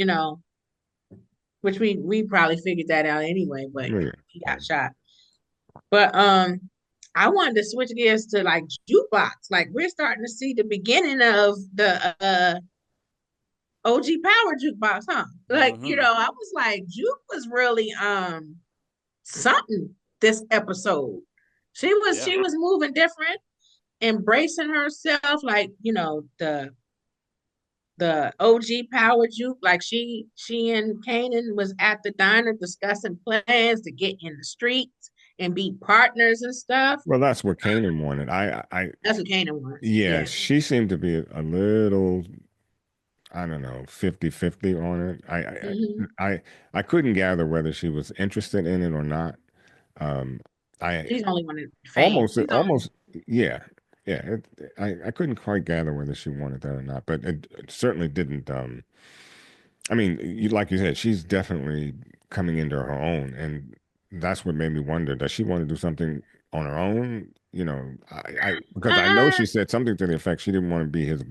which we probably figured that out anyway, but Yeah. he got shot. But I wanted to switch gears to like jukebox. Like we're starting to see the beginning of the OG Power jukebox, huh? Like, Hmm. I was like, Juke was really something this episode. Yeah. She was moving different, embracing herself, like, the OG Power Juke, like she and Kanan was at the diner discussing plans to get in the streets and be partners and stuff. Well, that's what Kanan wanted. That's what Kanan wants. Yeah, Yeah. she seemed to be a little, I don't know, 50-50 on it. Hmm. I couldn't gather whether she was interested in it or not. Um, I She's only wanted fame. She's only almost, yeah, yeah. I couldn't quite gather whether she wanted that or not, but it certainly didn't. I mean, like you said, she's definitely coming into her own, and that's what made me wonder: does she want to do something on her own? Because I know uh, she said something to the effect she didn't want to be his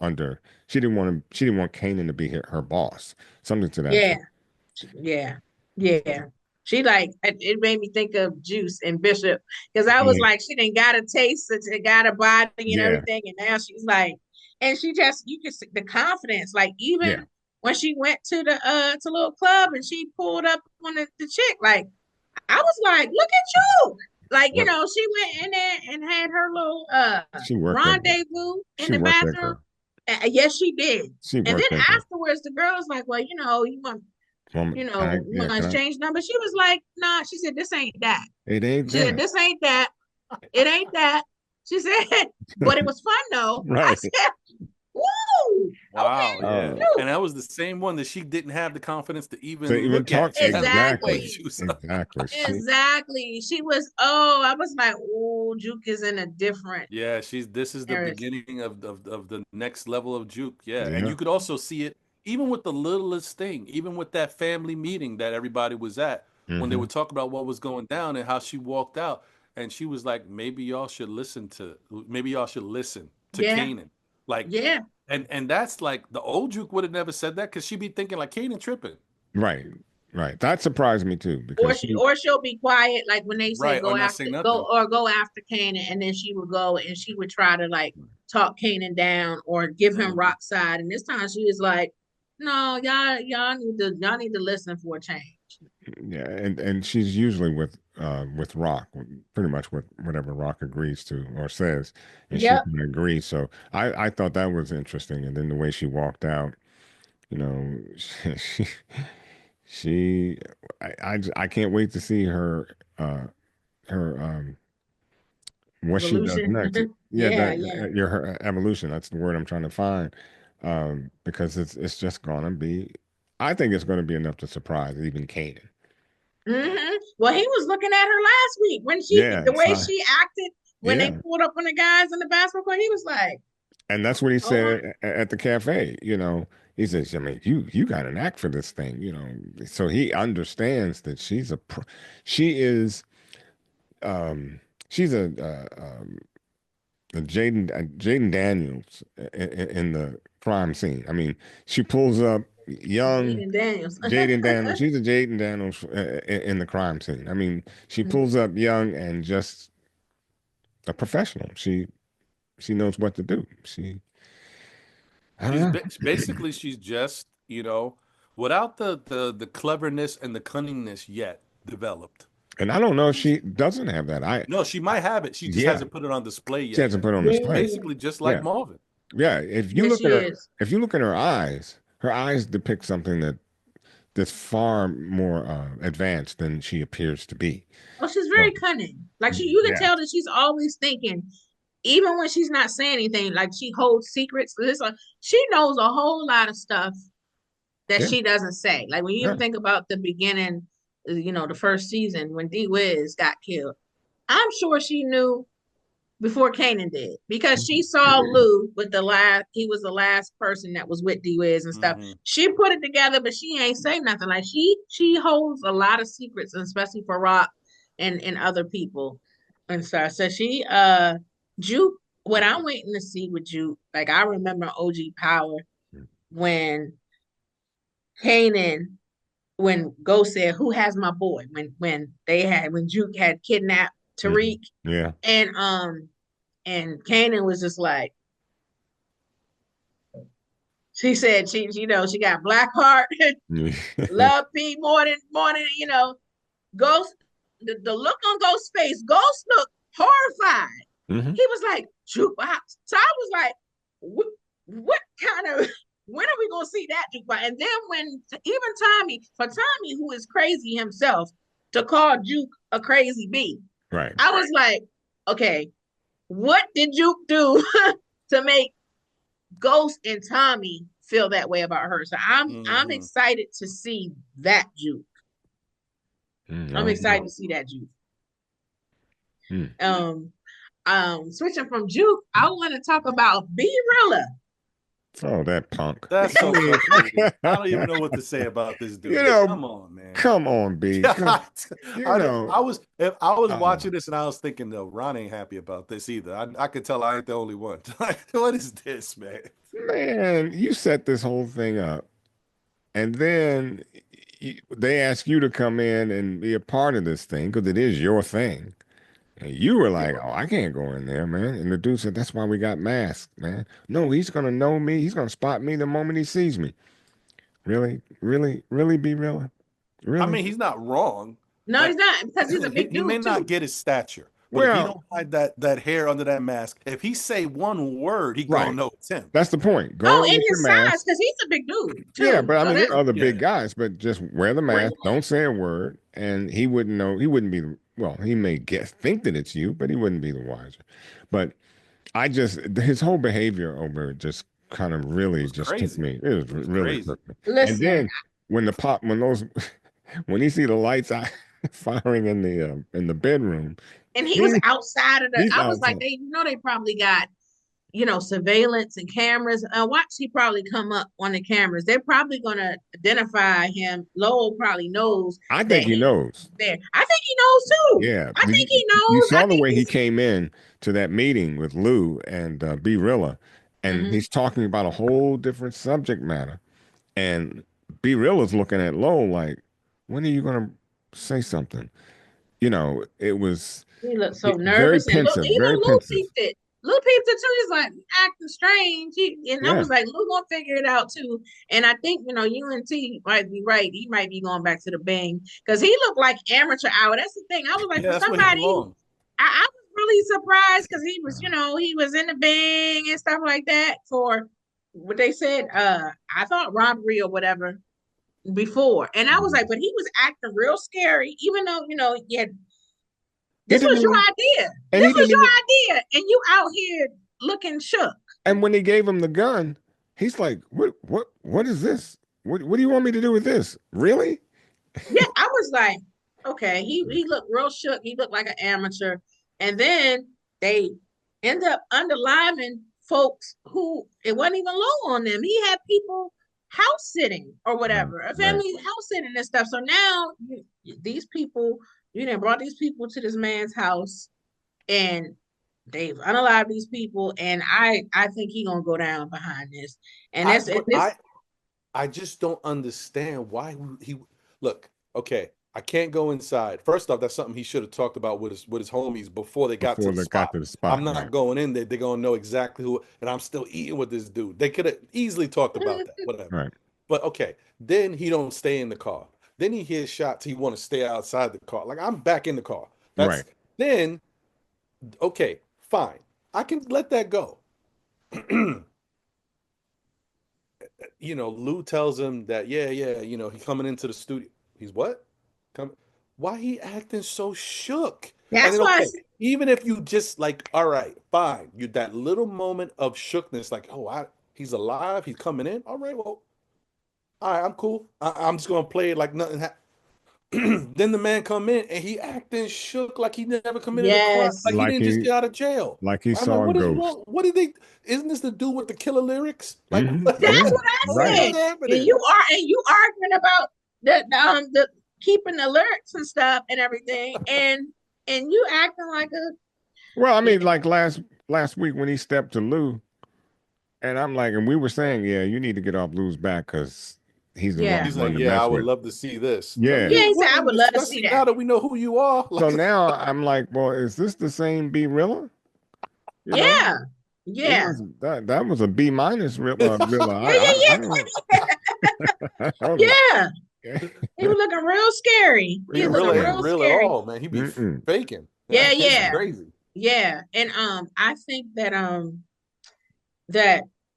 under. She didn't want Kanan to be her boss. Something to that yeah, effect. yeah, yeah. She like it made me think of Juice and Bishop because I was Yeah, like, she didn't got a taste, it got a body and yeah, everything, and now she's like, and she just you can see the confidence, like yeah, even when she went to the to little club and she pulled up on the chick, like I was like, look at you, like Well, she went in there and had her little she worked that girl. rendezvous in She the worked that bathroom. girl. Yes, she did, She and then worked that girl. afterwards, the girl was like, well, you want Woman, you yeah, want to can I? exchange numbers? She was like, nah. She said, this ain't that. It ain't She said, that. this ain't that. It ain't that. She said, but it was fun though. I Right. said, woo, Wow, okay, yeah. Oh, And shoot. that was the same one that she didn't have the confidence to to even even look at. talk She had to look away. exactly, Exactly. She was exactly. Exactly. She was, oh, I was like, oh, Juke is in a different Yeah, this is the area. beginning of the next level of Juke. Yeah. And Yeah. you could also see it even with the littlest thing, even with that family meeting that everybody was at when they Hmm. were talking about what was going down and how she walked out and she was like, maybe y'all should listen to Yeah. Kanan. Like Yeah. and that's like the old Juke would have never said that because she'd be thinking like Kanan tripping. Right. Right. That surprised me too because she. Or she'll be quiet, like when they say Right, or not say nothing. go after Kanan, and then she would go and she would try to like talk Kanan down or give him Mhm. rock side. And this time she was like, no, y'all need to listen for a change. Yeah, and she's usually with Rock, pretty much with whatever Rock agrees to or says, and she's Yep. gonna agree. So I thought that was interesting, and then the way she walked out, you know, she she I can't wait to see her what she does Evolution. next. Yeah, Yeah, that yeah. her evolution. That's the word I'm trying to find, because it's just gonna be. I think it's gonna be enough to surprise even Kanan. Well, he was looking at her last week when Yeah, the way so she acted when they yeah. pulled up on the guys in the basketball court. He was like, And that's what he "Oh my, said at the cafe. He says, I mean, you got an act for this thing, So he understands that she is, um, she's a Jaden Daniels in the crime scene. I mean, she pulls up young Jaden Daniels." Jaden Daniels. She's a Jaden Daniels in the crime scene. I mean, she pulls up young and just a professional. She knows what to do. I don't know. Basically she's just, without the cleverness and the cunningness yet developed. And I don't know if she doesn't have that. No, she might have it. She just Yeah, hasn't put it on display she yet. hasn't put it on She's display. Yeah, basically just like Yeah, Marvin. yeah. yes, she is. If you look at her eyes depict something that's far more advanced than she appears to be. Oh, she's So, very cunning. Like you can yeah, tell that she's always thinking, even when she's not saying anything. Like she holds secrets. She knows a whole lot of stuff that yeah, she doesn't say. Like when you yeah. even think about the beginning, the first season when D Wiz got killed, I'm sure she knew before Kanan did because she saw Lou with the last. He was the last person that was with D Wiz and stuff. Hmm. She put it together, but she ain't say nothing. Like she holds a lot of secrets, especially for Rock and other people and stuff. So Juke. What I'm waiting to see with Juke, like I remember OG Power when Kanan when Ghost said, "Who has my boy?" When Juke had kidnapped Mhm. Tariq, Yeah. and Kanan was just like, she said she got black heart, love P more than Ghost. The look on Ghost's face, Ghost looked horrified. Hmm. He was like, jukebox. So I was like, what kind of when are we gonna see that jukebox? And then when even Tommy, who is crazy himself, to call Juke a crazy bee, Right. I was like, okay, what did Juke do to make Ghost and Tommy feel that way about her? So I'm Hmm. excited to see that Juke. I I'm don't excited know. to see that Juke. Mm. Um, Switching from Juke, I want to talk about Brella. Oh, that punk. That's I so mean, frustrating. I don't even know what to say about this you dude. know, Come on, man. come on, B. God, You know, I was uh, watching this and I was thinking, no, Ron ain't happy about this either. I could tell I ain't the only one. Like, what is this, man? man, you set this whole thing up, and then they ask you to come in and be a part of this thing because it is your thing. And you were like, oh, I can't go in there, man. And the dude said, that's why we got masks, man. No, he's going to know me. He's going to spot me the moment he sees me. Really? Really? Really, be real? I Really? mean, he's not wrong. No, he's Like not, because he's a big he may dude not too. get his stature, but if he Well, don't hide that hair under that mask, if he say one word, he gonna right. know it's him. That's the point. Go Oh, in and with your his size, mask. because he's a big dude Yeah, too. but I So mean, there that's are other Yeah. big guys, but just wear the we're mask. Don't say a word. And he wouldn't know. He wouldn't be, well, he may think that it's you, but he wouldn't be the wiser. But his whole behavior over it just kind of It really was just took crazy. me. It was It was really crazy. took me. And listen. then when those, when you see the lights out firing in the bedroom, And he was he, outside of the. he's I was like, outside. they probably got surveillance and cameras. Watch, he probably come up on the cameras. They're probably gonna identify him. Lowell probably knows I that think he he's knows. there. I think he knows too. Yeah, I think he you knows. I saw the think way he he's. came in to that meeting with Lou and B Rilla, and Mhm. he's talking about a whole different subject matter. And B Rilla's looking at Lowell like, when are you going to say something? It was He looked so very nervous, and look, pensive, even very Lou pensive. peeped it. Lou peeped it too. He's like acting strange. And I Yeah, was like, Lou gonna figure it out too. And I think UNT might be right. He might be going back to the Bing because he looked like amateur hour. That's the thing. I was like, Yeah, for that's where he somebody, belongs. I was really surprised because he was, he was in the Bing and stuff like that for what they said. I thought robbery or whatever before, and I was like, but he was acting real scary, even though yeah, he this didn't was your even, idea. and This he was didn't even, your idea, and you out here looking shook. and when they gave him the gun, he's like, what is this? What do you want me to do with this? Really? Yeah, I was like, okay, he looked real shook. He looked like an amateur, and then they end up underlining folks who it wasn't even low on them. He had people house sitting or Right, whatever, a right, family house sitting and stuff. So now these people, done brought these people to this man's house, and they've unalived these people, and I think he gonna go down behind this. And I that's and but this. I just don't understand why he look, okay. I can't go inside. First off, that's something he should have talked about with his homies before they got to before the they got spot. to the spot. I'm Right, not going in there. They're gonna know exactly who, and I'm still eating with this dude. They could have easily talked about that, whatever. right. But okay, then he don't stay in the car. Then he hears shots. He want to stay outside the car. Like I'm back in the car. Right. That's then okay, fine. I can let that go. Lou tells him that, yeah, he coming into the studio. He's what? Come. Why he acting so shook? And That's then why okay, even if you just like, all right, fine, you that little moment of shookness, like, oh, he's alive, he's coming in. All right, well, all right, I'm cool. I'm just gonna play it like nothing. Then the man come in and he acting shook like he never committed a crime, yes, like he Like didn't just he get out of jail. like he I'm like, saw a what is ghost. wrong? What did they? Isn't this to do with the killer lyrics? Like, that's Yeah, what I what the right. said. hell's And happening? you arguing about the keeping the lyrics and stuff and everything, and you acting like a Well, I yeah, mean, like last week when he stepped to Lou, and I'm like, and we were saying, yeah, you need to get off Lou's back because he's the wrong yeah. He's like, one to yeah, I mess would with. love to see this. I Yeah. Yeah, mean, he said what, I and would love to see especially that. now that we know who you are, So like, now I'm like, well, is this the same B Rilla? You know, Yeah, it yeah, was that was a B minus Rilla. yeah, yeah, I don't I don't know. yeah. He was looking real scary. He was Real looking Brilla ain't real scary. real at scary. all, man. He be Mm-mm. faking. Yeah, It's yeah, crazy. yeah. And I think that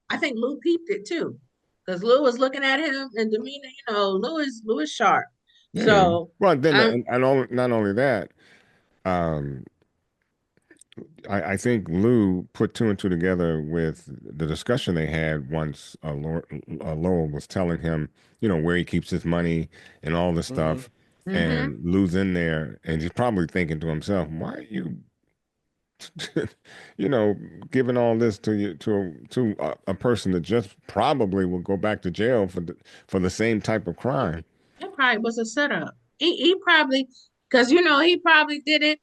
I think Lou peeped it too, because Lou was looking at him and demeanor. Lou is sharp. Yeah. So Well, then, I'm not only that, um, I think Lou put two and two together with the discussion they had once Lowell was telling him, where he keeps his money and all this Hmm. stuff. mm-hmm. And Lou's in there and he's probably thinking to himself, why are you, you know, giving all this to you to a person that just probably will go back to jail for the same type of crime. It probably was a setup. He probably because he probably did it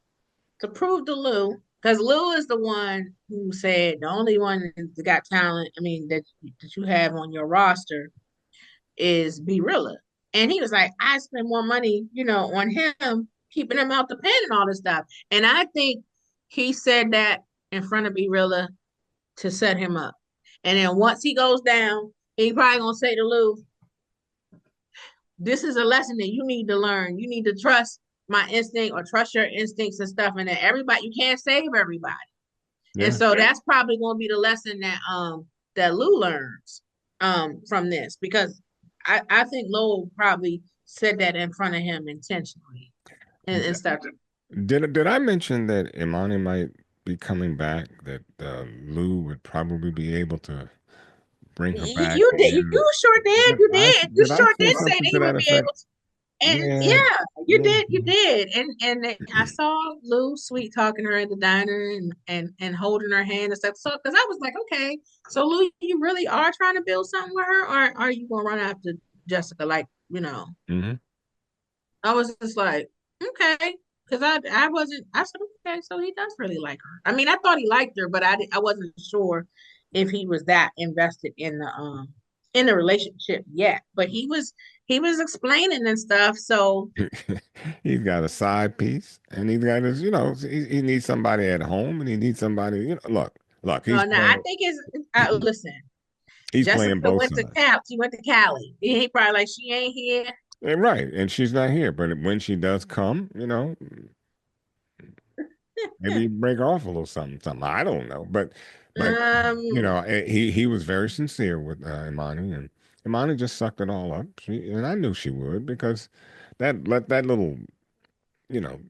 to prove to Lou, because Lou is the one who said the only one that got talent. I mean that you have on your roster is B Rilla. And he was like, I spend more money, on him, keeping him out the pen and all this stuff. And I think he said that in front of Brella to set him up. And then once he goes down, he probably gonna say to Lou, this is a lesson that you need to learn. You need to trust my instinct or trust your instincts and stuff. And that everybody, you can't save everybody. And Yeah. so that's probably going to be the lesson that Lou learns from this, because I think Lou probably said that in front of him intentionally and stuff. Did I mention that Imani might be coming back? That Lou would probably be able to bring her back? You did, you And sure did, you did, you did I sure say did say something that to he that would be effect? able to. And Yeah, yeah, yeah. you did, and I saw Lou sweet talking her at the diner and holding her hand and stuff. So, because I was like, okay, so Lou, you really are trying to build something with her, or are you gonna run after Jessica? Like, Mm-hmm. I was just like, okay, because I wasn't. I said, okay, so he does really like her. I mean, I thought he liked her, but I wasn't sure if he was that invested in the relationship yet. But he was explaining and stuff. So He's got a side piece, and he's got his, he needs somebody at home, and he needs somebody, look, no, no, I think it's listen. he's Jessica playing both went to sides. Cal. She went to Cali. He probably like she ain't here. And right, and she's not here, but when she does come, maybe break off a little something. I don't know, but Um, he was very sincere with Imani, and Imani just sucked it all up. And I knew she would because that little you know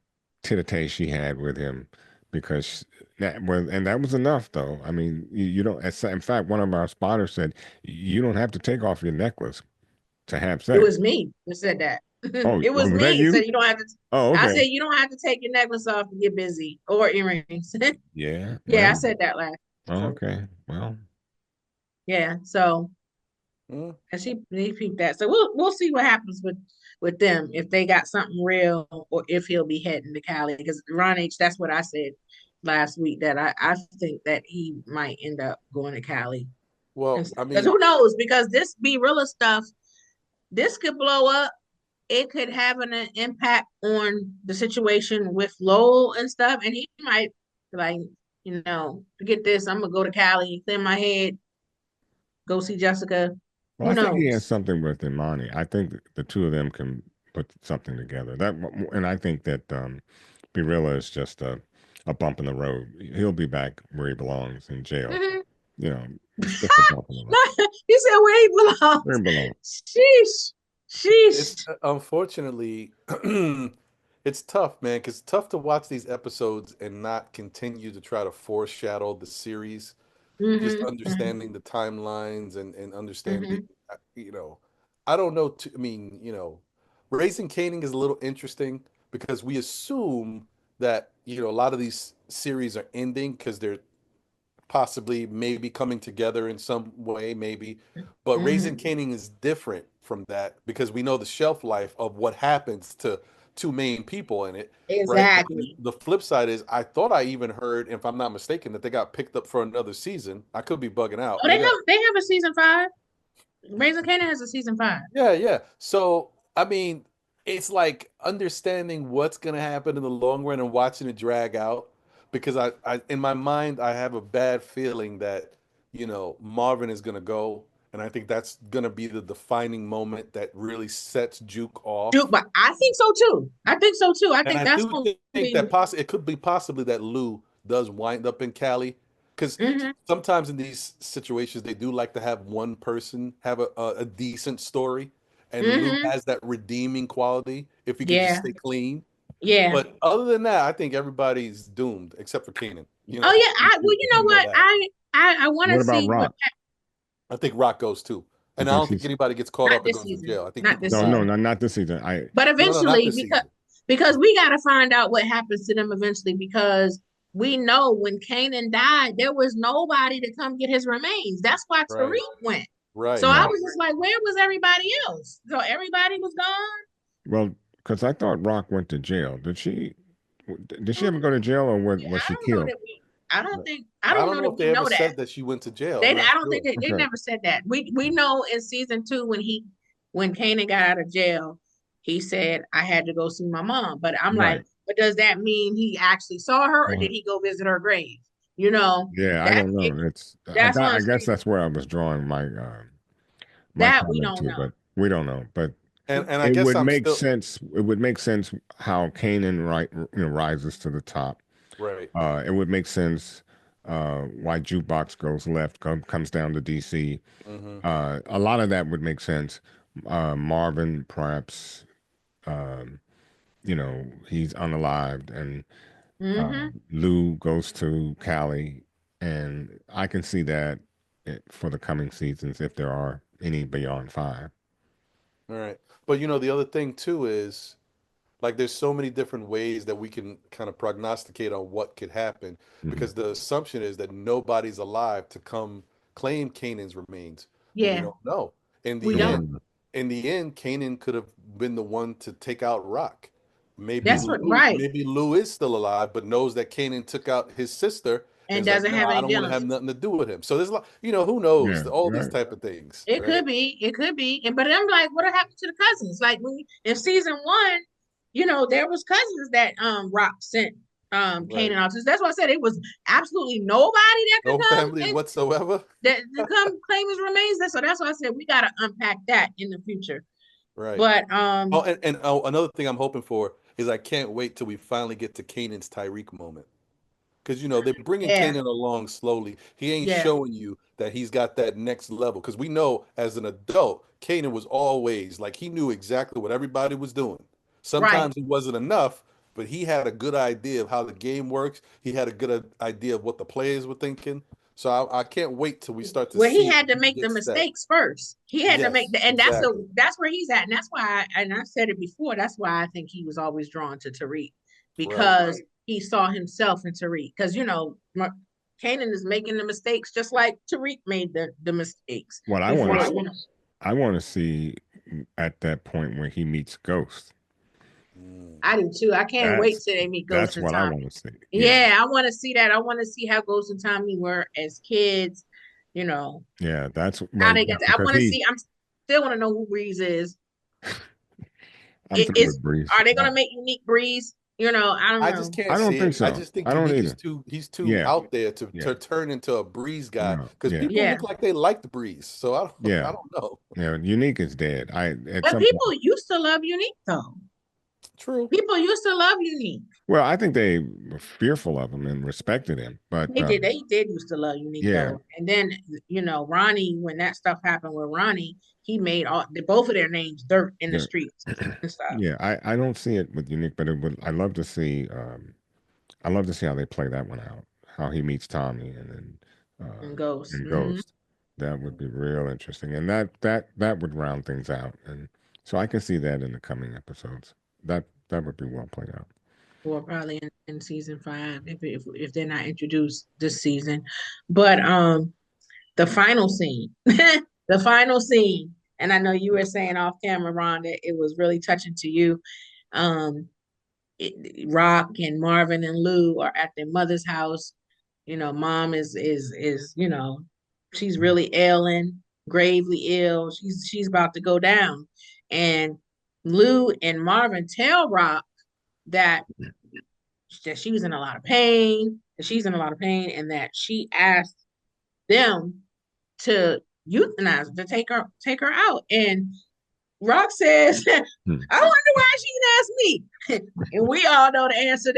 titty she had with him because that was enough though. I mean, you don't. In fact, one of our spotters said you don't have to take off your necklace to have it sex. was me who said that. Oh, It was was that me. you? Said you don't have to. Oh, I okay. said you don't have to take your necklace off to get busy or earrings. Yeah. Yeah, I Well. said that last. So Okay. Well. yeah, so Mm. and he peeped that. So we'll see what happens with them if they got something real or if he'll be heading to Cali because Ron H. That's what I said last week that I think that he might end up going to Cali and Well, I stuff. Because mean, who knows? Because this Be Real stuff, this could blow up. It could have an impact on the situation with Lowell and stuff, and he might like, forget this. I'm gonna go to Cali, clear my head, go see Jessica. Well, Who I think he has knows? something with Imani. I think the two of them can put something together. And I think that Birilla is just a bump in the road. He'll be back where he belongs in jail. Mhm. You know, it's just a bump in the road. He said where he Where belongs. he belongs. Sheesh. it's Sheesh. unfortunately it's tough, man, because it's tough to watch these episodes and not continue to try to foreshadow the series. Just Mm-hmm. understanding the timelines and understanding, Mm-hmm. you know, I don't know. I mean, Raising Kanan is a little interesting because we assume that a lot of these series are ending because they're possibly maybe coming together in some way, maybe. But Raising Mm-hmm. Kanan is different from that because we know the shelf life of what happens to two main people in it, right? But then Exactly. the flip side is I thought I even heard, if I'm not mistaken, that they got picked up for another season. I could be bugging out. Oh, they have a season 5. Raising Canaan has a season 5. Yeah, yeah. So, I mean, it's like understanding what's going to happen in the long run and watching it drag out because in my mind, I have a bad feeling that, Marvin is going to go. And I think that's going to be the defining moment that really sets Juke Dude, off. but I think so too. I think so too. I And think I that's do gonna think be. that it could be possibly that Lou does wind up in Cali because Hmm. sometimes in these situations they do like to have one person have a decent story, and Lou Hmm. has that redeeming quality if he could just Yeah. stay clean. Yeah. But other than that, I think everybody's doomed except for Keenan. Oh yeah. Well, you know You know what? that. I want What to about see what Rock? I think Rock goes too, You and I think don't think she's anybody gets caught not up and this goes to season. jail. I think Not people this no, die. no, season. not this season. I But No, not eventually, this because season. because we got to find out what happens to them eventually. Because we know when Kanan died, there was nobody to come get his remains. That's why Tariq Right, went. So right. I right. was just like, where was everybody else? So everybody was gone. Well, because I thought Rock went to jail. Did she? Did she ever go to jail, or was I she don't know killed? that we. I don't think. I I don't don't know know that if we they ever know that. said that she went to jail. They. I'm not I don't think sure. they Okay. never said that. We know in season 2 when when Kanan got out of jail, he said, I had to go see my mom. But I'm like, Right. but does that mean he actually saw her or Uh, did he go visit her grave? You know, yeah, I that don't know. It's that's what I'm I guess saying. that's where I was drawing my That we comment don't to, know. but we don't know. But And I it guess would I'm make still sense. It would make sense how Kanan rises to the top. right. It would make sense why Jukebox goes left, comes down to DC. Hmm. A lot of that would make sense. Marvin, perhaps, um, he's unalived, and Hmm. Lou goes to Cali, and I can see that for the coming seasons if there are any beyond five. All right. But the other thing too is like there's so many different ways that we can kind of prognosticate on what could happen Hmm. because the assumption is that nobody's alive to come claim Canaan's remains, but we Yeah, don't know. In we the We don't. end, don't know. Kanan could have been the one to take out Rock. That's what right. Maybe Lou is still alive, but knows that Kanan took out his sister and And is like, doesn't no, have I any don't want to dealings. have nothing to do with him. So there's a lot, who knows? Yeah, All these right. type of things, It right? could be. It could be. And but I'm like, what happened to the cousins? Like when in season one, there was cousins that Rock sent Right. Kanan off to. That's why I said it was absolutely nobody that could No come family and whatsoever. that to come claim his remains. So that's why I said we gotta unpack that in the future. Right. But Oh, and another thing I'm hoping for is I can't wait till we finally get to Kanan's Tyreek moment. Because, they're bringing yeah, Kanan along slowly. He ain't yeah, showing you that he's got that next level. Because we know as an adult, Kanan was always like he knew exactly what everybody was doing. right. Sometimes it wasn't enough, but he had a good idea of how the game works. He had a good idea of what the players were thinking. So I can't wait till we start to Well, he see had if to he make the gets that. mistakes first. He had to make Yes, the, and exactly. that's where he's at, and that's why, and I said it before. That's why I think he was always drawn to Tariq Right. because he saw himself in Tariq. Because Kanan is making the mistakes just like Tariq made the mistakes What I want before. to I want to see at that point where he meets Ghost. Mm. I do too. I can't wait That's till they meet Ghost that's and what I Tommy. want to see. Yeah, Yeah, I want to see that. I want to see how Ghost and Tommy were as kids. You know yeah. That's how but they yeah, got. I because want to see. I'm still want to know who Breeze is. I'm It through is with Breeze. are they gonna make unique Breeze? I don't I just know. can't I don't see think it. I so. just think I don't Unique is either. too Yeah, out there to, yeah. turn into a Breeze guy No, because yeah, people Yeah. look like they like the Breeze. So I yeah, don't know. yeah. Unique is dead. I at But some point. people used to love Unique though. True. People used to love Unique. Well, I think they were fearful of him and respected him. But They did used to love Unique yeah, though. And then, Ronnie, when that stuff happened with Ronnie, he made both of their names dirt in the yeah, streets and stuff. yeah. I don't see it with Unique, but it would. I love to see. I love to see how they play that one out. How he meets Tommy and then And Ghost. and Hmm. Ghost. That would be real interesting, and that would round things out. And so I can see that in the coming episodes. That would be well played out. Or probably in season 5 if they're not introduced this season. But the final scene, the final scene, and I know you were saying off camera, Ron, that it was really touching to you. Um, Rock and Marvin and Lou are at their mother's house. Mom is she's really ailing, gravely ill. She's about to go down, and Lou and Marvin tell Rock that she was in a lot of pain, that she's in a lot of pain, and that she asked them to euthanize, to take her out. And Rock says, Hmm. I wonder why she didn't ask me. And we all know the answer.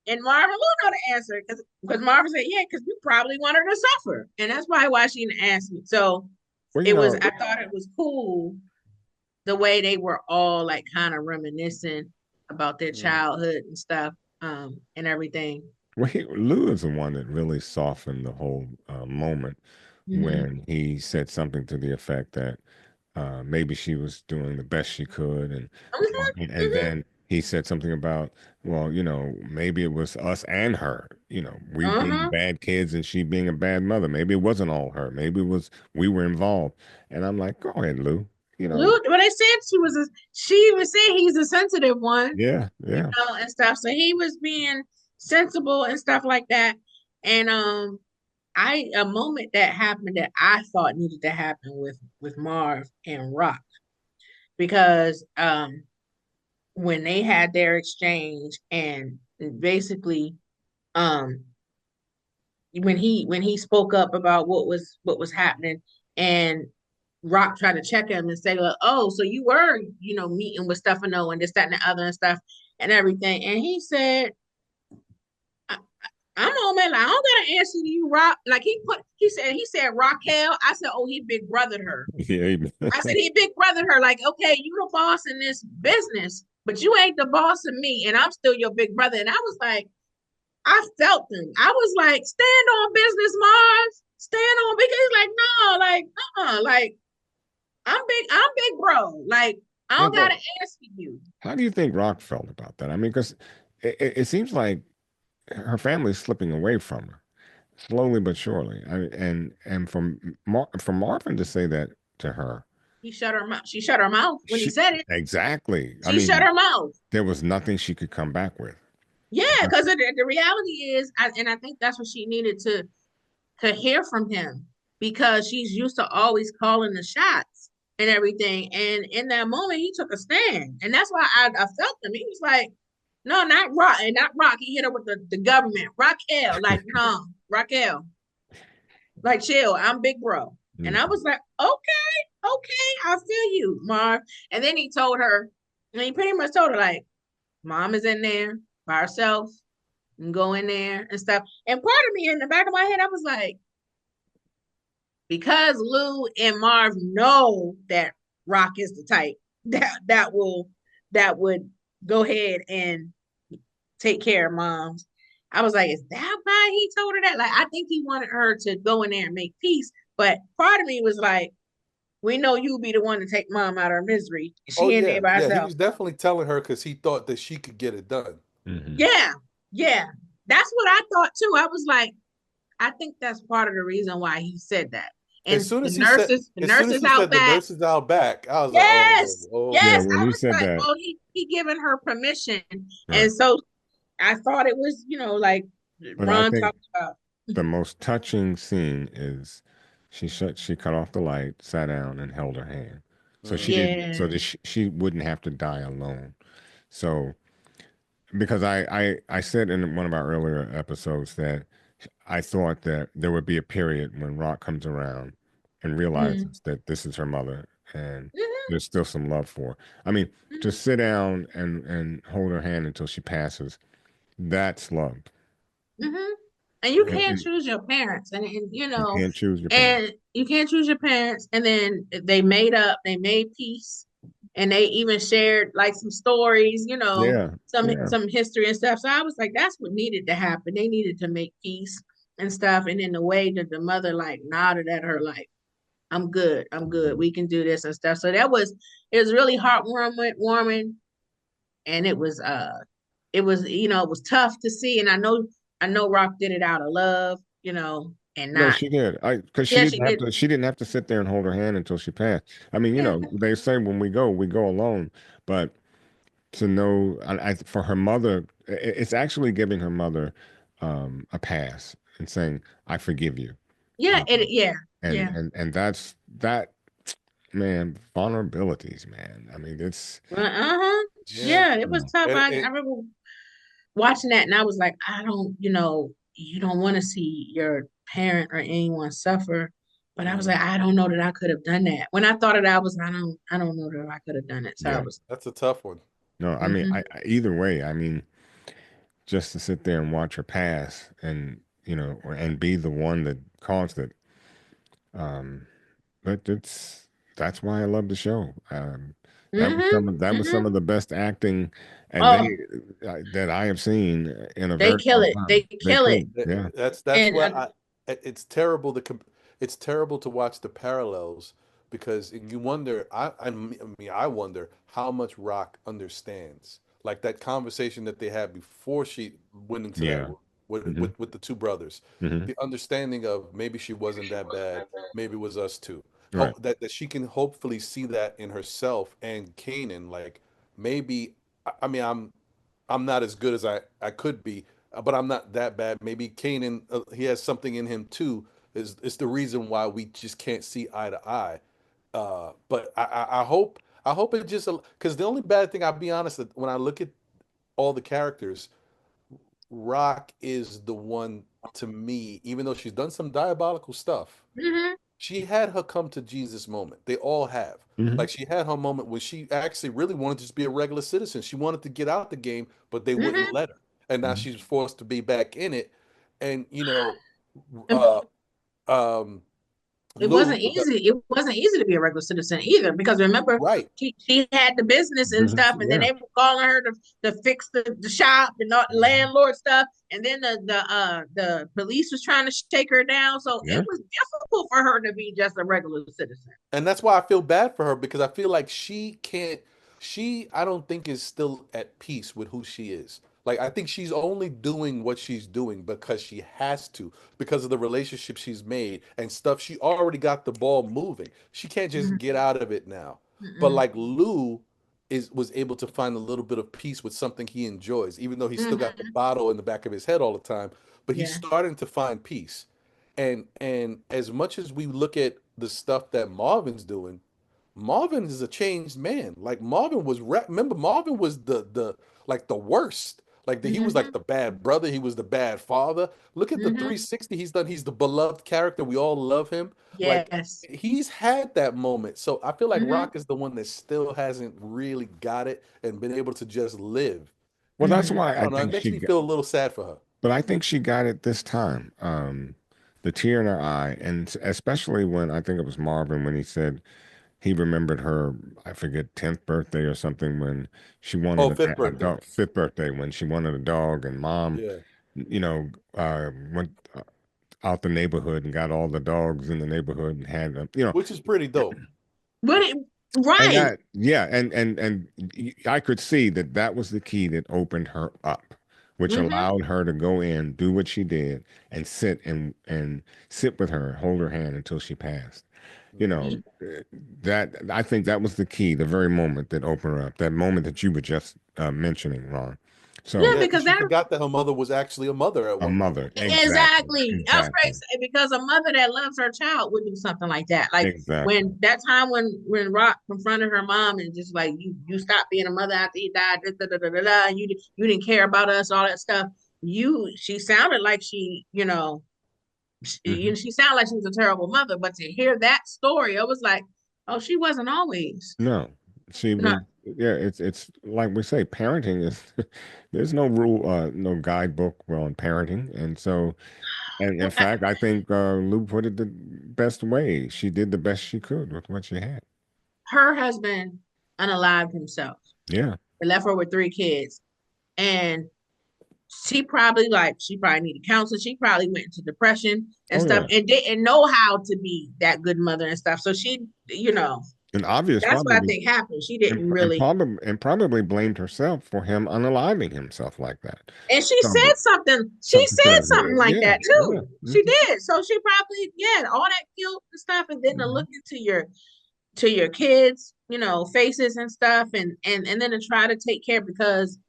And Marvin Lou know the answer because Marvin said, yeah, because you probably want her to suffer. And that's probably why she didn't ask me. So Well, I thought it was cool the way they were all like kind of reminiscing about their Mm. childhood and stuff, and everything. Lou is the one that really softened the whole moment Mm-hmm. when he said something to the effect that maybe she was doing the best she could, and Mm-hmm. then he said something about, well, maybe it was us and her, we being Uh-huh. bad kids and she being a bad mother. Maybe it wasn't all her. Maybe it was we were involved. And I'm like, go ahead, Lou. Lou, when they said she was saying he's a sensitive one, Yeah, yeah. and stuff. So he was being sensible and stuff like that. And a moment that happened that I thought needed to happen with Marv and Rock. because when they had their exchange and basically um when he spoke up about what was happening, and Rock tried to check him and say, like, oh, so you were, meeting with Stefano and this, that, and the other and stuff and everything. And he said, I'm on man, like, I don't gotta answer to you, Rock. Like he said Raquel. I said, oh, he big brothered her. Yeah. I said he big brothered her. Like, okay, you the boss in this business, but you ain't the boss of me, and I'm still your big brother. And I was like, I felt them. I was like, stand on business, Mars. Stand on because he's like, no, like, like I'm big bro. Like, I Yeah, don't but gotta answer you. how do you think Rock felt about that? I mean, because it seems like her family's slipping away from her slowly but surely. And from Marvin to say that to her, He shut her mouth. She shut her mouth when he she said it. exactly. I She shut mean, her mouth. there was nothing she could come back with. Yeah, because the reality is, and I think that's what she needed to hear from him, because she's used to always calling the shots and everything. And in that moment, he took a stand, and that's why I felt him. He was like, "No, not Rock, and not Rock." He hit her with the government, Raquel, like, no, Raquel, like, chill. I'm big bro, and I Mhm. was like, okay, okay, I feel you, Marv. And then he told her, and he pretty much told her, like, Mom is in there by herself and go in there and stuff. And part of me in the back of my head, I was like, because Lou and Marv know that Rock is the type that would go ahead and take care of moms. I was like, is that why he told her that? Like, I think he wanted her to go in there and make peace. But part of me was like, we know you be the one to take mom out of her misery. Oh She in there yeah, by yeah. He herself. was definitely telling her because he thought that she could get it done. Mhm. Yeah, yeah. That's what I thought too. I was like, I think that's part of the reason why he said that. As And soon the as he said, nurses, the as soon as nurses he out said the back. nurse is out back, I was like, oh, Yes, Yeah, yes. when I he was said like, that, oh, he giving her permission. right. And so I thought it was, like But I Ron think talked about. the most touching scene is she cut off the light, sat down, and held her hand. So she mm-hmm. didn't Yeah. so that she wouldn't have to die alone. So because I said in one of our earlier episodes that I thought that there would be a period when Rock comes around and Mm-hmm. realizes that this is her mother and Mm-hmm. there's still some love for her. I mean, to sit down and hold her hand until she passes, that's love. Mm-hmm. And you And, can't and choose your parents, and you can't choose your parents. and you can't choose your parents. And then they made up, they made peace, and they even shared like some stories, Yeah, some yeah. some history and stuff. So I was like, that's what needed to happen. They needed to make peace and stuff. And in the way that the mother like nodded at her, like, I'm good, I'm good, we can do this and stuff. So it was really heartwarming, warming, and it was tough to see. And I know Rock did it out of love, and No, not. she did. Because Yeah, she did. she didn't have to sit there and hold her hand until she passed. I mean, Yeah, they say when we go alone, but to know, for her mother, it's actually giving her mother a pass and saying, "I forgive you." yeah, Um, yeah, and yeah. that's that, man. Vulnerabilities, man. I mean, it's Uh-huh. Yeah, Yeah, it was tough. and, I and remember watching that, and I was like, I don't, you don't want to see your parent or anyone suffer. But I was mm, like, I don't know that I could have done that. When I thought of that, I don't know that I could have done it. So I yeah. was, that's a tough one. No, I mean, mm-hmm, either way, I mean, just to sit there and watch her pass, and and be the one that caused it. Um, but that's why I love the show. mm-hmm, That was mm-hmm. some of the best acting, and Oh, that I have seen in a they very kill long it. time. They They kill it. could, yeah, That's And why it's terrible it's terrible to watch the parallels because you wonder I wonder how much Rock understands, like that conversation that they had before she went into that yeah, room hmm with the two brothers, hmm the understanding of maybe she wasn't that bad, maybe it was us too. right, That she can hopefully see that in herself and Kanan, like maybe I mean I'm not as good as I could be, but I'm not that bad. Maybe Kanan, he has something in him too. Is the reason why we just can't see eye to eye. But I hope I hope it just because the only bad thing, I'll be honest, that when I look at all the characters, Rock is the one to me, even though she's done some diabolical stuff. Hmm. She had her come to Jesus moment. They all have. Hmm. Like she had her moment when she actually really wanted to just be a regular citizen. She wanted to get out the game, but they wouldn't Hmm. let her. And now she's forced to be back in it. And And uh um it Lou, wasn't easy. It wasn't easy to be a regular citizen either, because remember, right. she had the business and stuff, and then Yeah. they were calling her to fix the shop and all, landlord stuff, and then the police was trying to shake her down. So it Yeah. was difficult for her to be just a regular citizen. And that's why I feel bad for her because I feel like I don't think is still at peace with who she is. Like I think she's only doing what she's doing because she has to, because of the relationship she's made and stuff. She already got the ball moving. She can't just Mhm. get out of it now. But Mm-mm. like Lou was able to find a little bit of peace with something he enjoys, even though he's still got the Mhm. bottle in the back of his head all the time, but he's Yeah. starting to find peace. And as much as we look at the stuff that Marvin's doing, Marvin is a changed man. Like Marvin was, remember Marvin was the like the worst. Like he was like Hmm. the bad brother. He was the bad father. Look at the Hmm. 360 he's done. He's the beloved character. We all love him. Like Yes. he's had that moment. So I feel like Hmm. Rock is the one that still hasn't really got it and been able to just live. Well, that's Hmm. why I I don't know. It think makes she me got, feel a little sad for her. but I think she got it this time. The tear in her eye, and especially when I think it was Marvin when he said he remembered her, I forget, 10th birthday or something when she Oh, wanted fifth a birthday. dog, 5th birthday when she wanted a dog, and mom, Yeah. went out the neighborhood and got all the dogs in the neighborhood and had them, Which is pretty dope. But it, and right. that, yeah, I could see that that was the key that opened her up, which Hmm. allowed her to go in, do what she did, and sit with her, hold her hand until she passed. You know, Mhm. that I think that was the key, the very moment that opened her up, that moment that you were just mentioning, Ron. Yeah, So Yeah, because because she that forgot that her mother was actually a mother at a one point. mother, exactly, exactly. I was exactly, crazy because a mother that loves her child would do something like that. Like exactly. when that time when Rock confronted her mom and just like you stopped being a mother after he died, da, da, da, da, da, and you didn't care about us, all that stuff. She sounded like Hmm. she sounded like she was a terrible mother, but to hear that story, I was like, oh, she wasn't always. No, she No, was. Yeah, it's like we say, parenting is. There's no rule, no guidebook on parenting, and so, and in fact, I think Lou put it the best way. She did the best she could with what she had. her husband unalived himself. Yeah. They left her with 3 kids, and she probably needed counseling. She probably went into depression and Oh stuff yeah. and didn't know how to be that good mother and stuff. So she, And obvious that's what I probably think happened. She didn't really. and probably blamed herself for him unaliving himself like that. And she So, said something. She something said to, something like yeah, that yeah. too. She Mhm. did. So she probably, yeah, all that guilt and stuff, and then to look Mhm. into your kids, faces and stuff, and then to try to take care because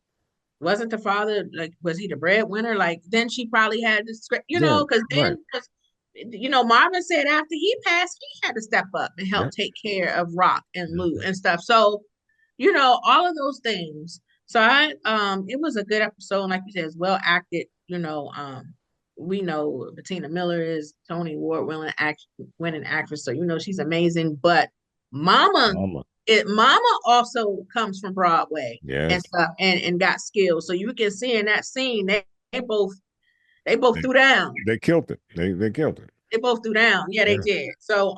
wasn't the father like was he the breadwinner? Like then she probably had this, Yeah, because right. Marvin said after he passed, he had to step up and help Yeah. take care of Rock and Lou Mhm. and stuff. So, all of those things. So it was a good episode, and like you said, it's well acted. We know Bettina Miller is Tony Award winning actress, so she's amazing. But Mama, Mama. Mama also comes from Broadway and Yes. stuff, and got skills. So you can see in that scene they both they both They, threw down. they killed it. They killed it. They both threw down. Yeah, they Yeah. did. So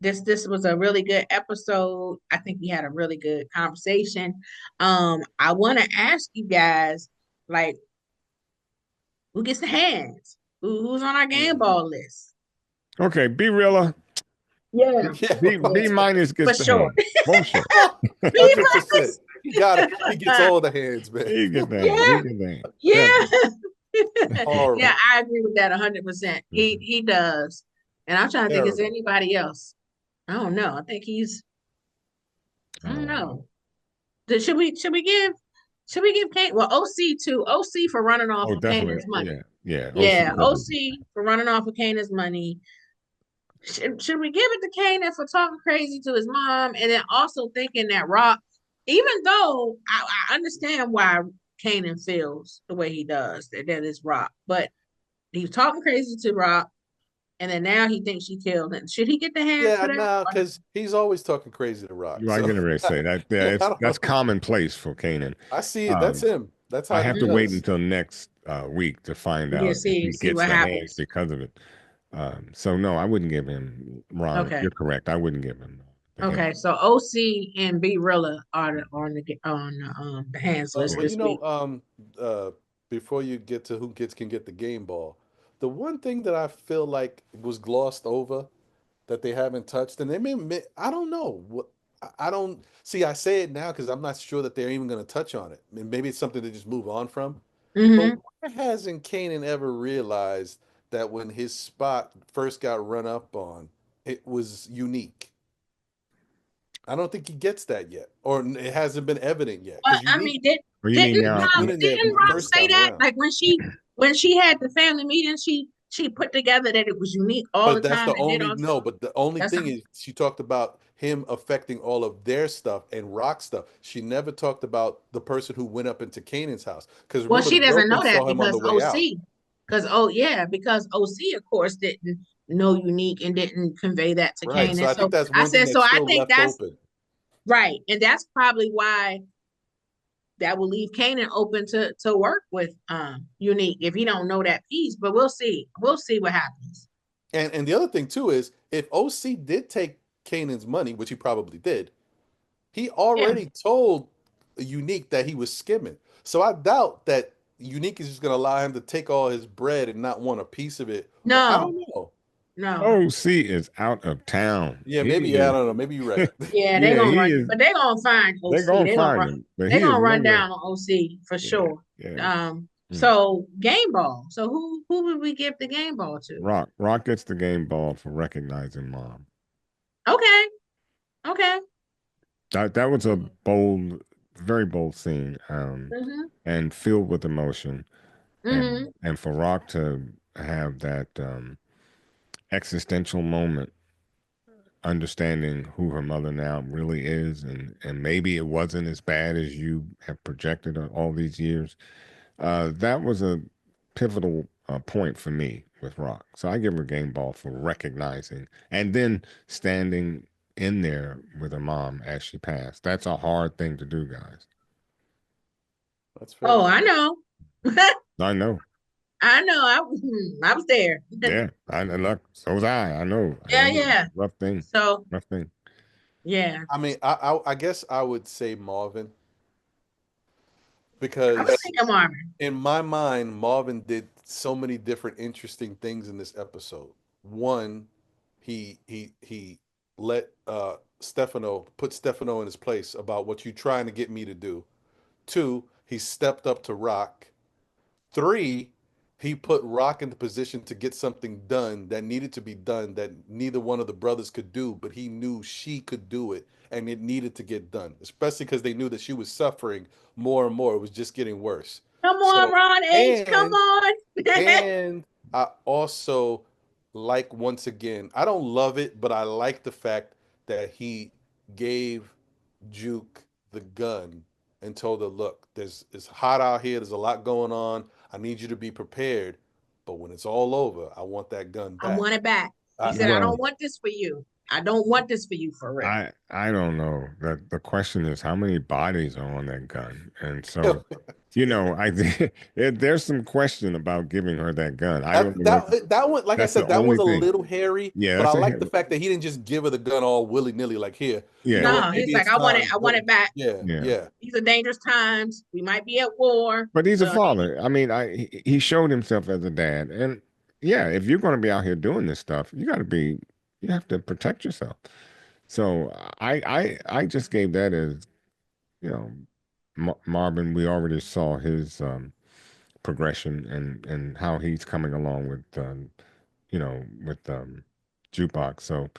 this was a really good episode. I think we had a really good conversation. I want to ask you guys, like, who gets the hands? Who's on our game Mm. ball list? Okay, be realer. Yeah, Yeah, B minus for gets the sure. hand. Bullshit. 100%. He got it. He gets all the hands, man. You get the hand. Yeah, You get the hand. yeah. Yeah, Horrible. I agree with that 100%. He Mhm. he does. And I'm trying to think, is there Terrible. anybody else? I don't know. I don't Um, know. Should we give Kane, well, O-Cee too. O-Cee for running off oh, of definitely. Kanan's money. Yeah. Yeah. OC Yeah, definitely. O-Cee for running off of Kanan's money. should we give it to Kanan for talking crazy to his mom, and then also thinking that Raq, even though I understand why Kanan feels the way he does, that is Raq, but he was talking crazy to Raq, and then now he thinks she killed him. Should he get the hands Yeah, for that? no, Or no? because he's always talking crazy to Rock. You are So going to say that. Yeah, I that's don't know. commonplace for Kanan. I see it. That's Um, him. That's I how have he to wait does. until next week to find Yeah, out if he see gets what the hands happens. because of it. So no, I wouldn't give him Ron. Okay. You're correct. I wouldn't give him the hand. Okay, so O-Cee and Brella are the hands list Well, this week. uh, before you get to who gets can get the game ball, the one thing that I feel like was glossed over that they haven't touched, and they I don't know what I don't see. I say it now because I'm not sure that they're even going to touch on it. I mean, maybe it's something to just move on from. But Mm-hmm. why hasn't Kanan ever realized that when his spot first got run up on, it was unique? I don't think he gets that yet, or it hasn't been evident yet. But Because I unique, mean, did Or you mean didn't now? unique went in there didn't the Rock first say time that? around. Like when she had the family meeting, she put together that it was unique all the But that's time the and did only all. no. But the only That's thing is, she talked about him affecting all of their stuff and rock stuff. She never talked about the person who went up into Kanan's house. Because well, remember, the she doesn't know girlfriend that saw him on the because way out. OC, because oh yeah, because OC of course didn't know unique and didn't convey that to Right. So Kanan. I think So that's I one thing said, so that's I still think left that's open. right, and that's probably why that will leave Kanan open to work with Unique if he don't know that piece. But we'll see. We'll see what happens. And the other thing too is, if OC did take Kanan's money, which he probably did, he Yeah. already told Unique that he was skimming. So I doubt that Unique is just going to allow him to take all his bread and not want a piece of it. Or I No, don't know. no. O-C is out of town. Yeah, He maybe. Yeah, I is. don't know. Maybe you're right. Yeah, they Yeah, gonna he run, is. but they gonna find They're OC. gonna find him, but They he is gonna run nowhere. down on OC for Yeah, sure. yeah. Mm. So game ball. So who would we give the game ball to? Rock gets the game ball for recognizing mom. Okay, okay. That was a bold, very bold scene, Mm-hmm. and filled with emotion, Mm-hmm. and for Rock to have that existential moment, understanding who her mother now really is, and maybe it wasn't as bad as you have projected all these years. That was a pivotal point for me with Rock. So I give her game ball for recognizing and then standing in there with her mom as she passed. That's a hard thing to do, guys. That's Oh, fair. I know. I know. I know. I was there. Yeah, I look. So was I. I know. I Yeah, know. yeah. Rough thing. So Rough thing. yeah, I mean, I guess I would say Marvin I was because thinking Marvin. in my mind, Marvin did so many different interesting things in this episode. One, he let Stefano put Stefano in his place about what you trying to get me to do. Two, he stepped up to Rock. Three, he put Rock into position to get something done that needed to be done that neither one of the brothers could do, but he knew she could do it and it needed to get done, especially because they knew that she was suffering more and more. It was just getting worse. Come on, So, Ron H. Come and on. and I also like, once again, I don't love it, but I like the fact that he gave Juke the gun and told her, look, it's hot out here, there's a lot going on. I need you to be prepared. But when it's all over, I want that gun I back. want it back. He I, said, I Well, don't want this for you. I don't want this for you for real. I don't know. The question is how many bodies are on that gun, and so I there's some question about giving her that gun. I don't That know what. that one, like I That's the said, that only was a thing. little hairy, Yeah, but I that's like the fact that he didn't just give her the gun all willy nilly. Like, here, you know yeah, what? No, he's Maybe like, it's I want it. time. I want it back. Yeah, yeah. yeah. These are dangerous times. We might be at war. But he's a So I need father. I mean, he showed himself as a dad, and yeah, if you're going to be out here doing this stuff, you have to protect yourself. So I just gave that as you know, Marvin. We already saw his progression and how he's coming along with with Jukebox. So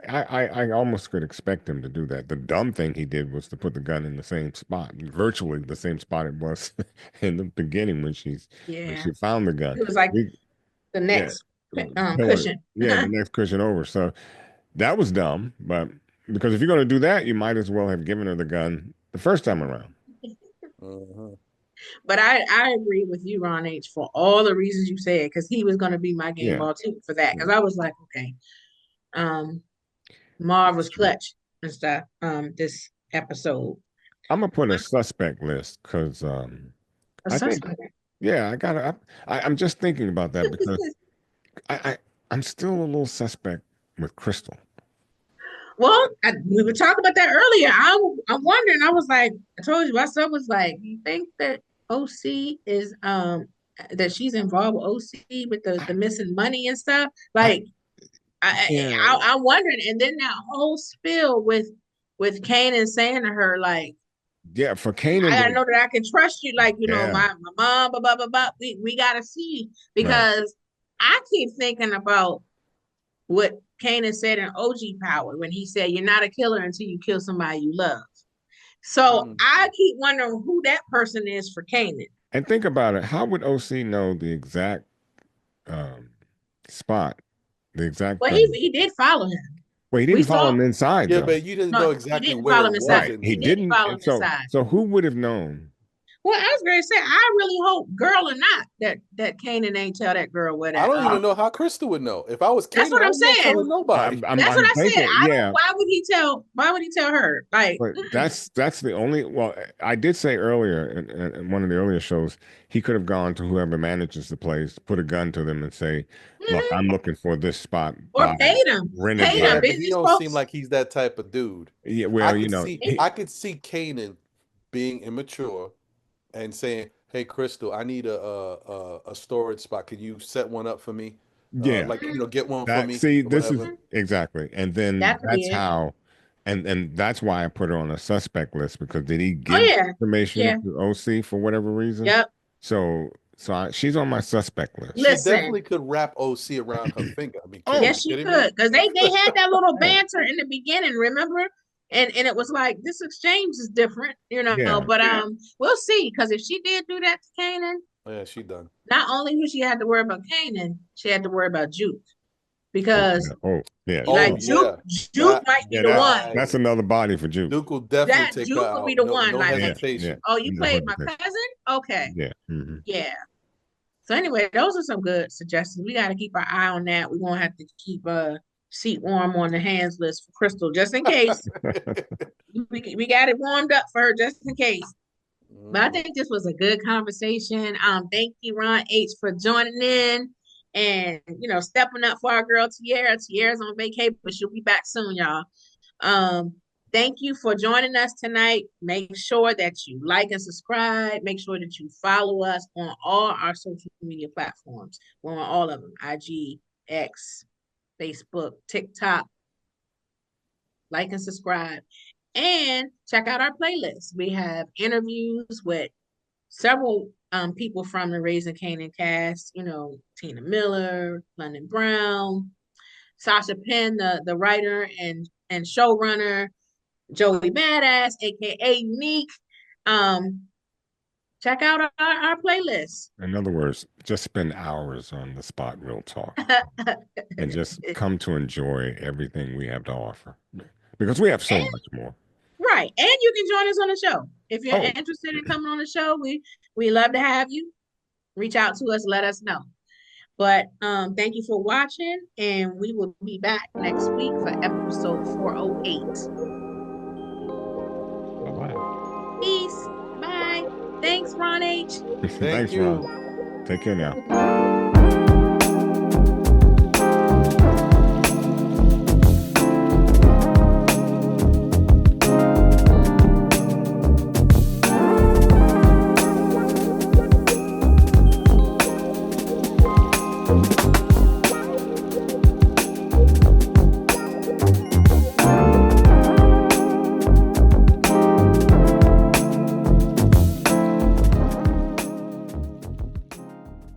I almost could expect him to do that. The dumb thing he did was to put the gun in the same spot, virtually the same spot it was in the beginning when yeah. she found the gun. It was like We the yeah next. pillar. Cushion. Yeah, the next cushion over. So that was dumb, but because if you're going to do that, you might as well have given her the gun the first time around. Uh-huh. But I agree with you, Ron H, for all the reasons you said, because he was going to be my game Yeah. ball too for that. Because I was like, okay, Marv was clutch and stuff. This episode, I'm gonna put a suspect list because a I think suspect. I'm just thinking about that because I'm still a little suspect with Crystal. Well, we were talking about that earlier. I'm wondering. I was like, I told you, my son was like, you think that O-Cee is that she's involved with O-Cee with the missing money and stuff? Like, Yeah, I'm wondering. And then that whole spill with Kanan saying to her, like, yeah. For I Kanan, gotta know that I can trust you. Like, yeah, my mom, blah, blah, blah, blah. We gotta see right. because I keep thinking about what Kanan said in OG Power when he said, "You're not a killer until you kill somebody you love." So I keep wondering who that person is for Kanan. And think about it. How would O-Cee know the exact um, spot, the exact? Well, he did follow him. Well, he We didn't follow saw. him inside Yeah, though. but you didn't No, know he exactly didn't where follow it him was. inside. He He didn't didn't. follow him And so, inside. so who would have known? Well, I was going to say, I really hope, girl or not, that Kanan ain't tell that girl what I that. don't even know how Crystal would know. If I was That's Kanan, what I I'm was not saying. telling nobody. That's what I said. thinking, I yeah. don't. Why would he tell? Why would he tell her? Like, But that's the only. Well, I did say earlier in one of the earlier shows, he could have gone to whoever manages the place, put a gun to them, and say, "Look, I'm looking for this spot." or paid him. Rented Paid Yeah, him. but he Business don't folks. seem like he's that type of dude. Yeah, well, I could see Kanan being immature and saying, "Hey, Crystal, I need a storage spot. Can you set one up for me? yeah. Get one for That me see, or this is whatever." exactly, and then That could be that's it. how, and that's why I put her on a suspect list because did he Oh give yeah. information Yeah. to O-Cee for whatever reason? Yep. So she's on my suspect list. She Listen. definitely could wrap O-Cee around her finger. I mean, Oh, Yes, she kidding me? could. Because they had that little banter in the beginning, remember? And it was like this exchange is different, Yeah. But we'll see. Because if she did do that to Kanan, Yeah, she done. not only did she have to worry about Kanan, she had to worry about Juke. Because yeah. like Juke might be the one. That's another body for Juke. Duke will definitely take Juke her will out. be the No, one. no Like, hesitation. oh, you No played my hesitation. cousin? Okay. Yeah. Mm-hmm. Yeah. So anyway, those are some good suggestions. We got to keep our eye on that. We're going to have to keep seat warm on the hands list for Crystal just in case. we got it warmed up for her just in case. But I think this was a good conversation. Thank you, Ron H, for joining in and stepping up for our girl Tiara. Tiara's on vacation, but she'll be back soon, y'all. Thank you for joining us tonight. Make sure that you like and subscribe. Make sure that you follow us on all our social media platforms. We're on all of them: IG, X, Facebook, TikTok. Like and subscribe. And check out our playlist. We have interviews with several people from the Raising Kanan cast, Tina Miller, London Brown, Sasha Penn, the writer and showrunner, Joey Badass, aka Neek. Check out our playlist. In other words, just spend hours on the spot real talk and just come to enjoy everything we have to offer. Because we have so much more. Right. And you can join us on the show. If you're interested in coming on the show, we love to have you. Reach out to us, let us know. But thank you for watching, and we will be back next week for episode 408. Bye-bye. Peace. Bye. Thanks, Ron H. Thanks, Ron. Take care now.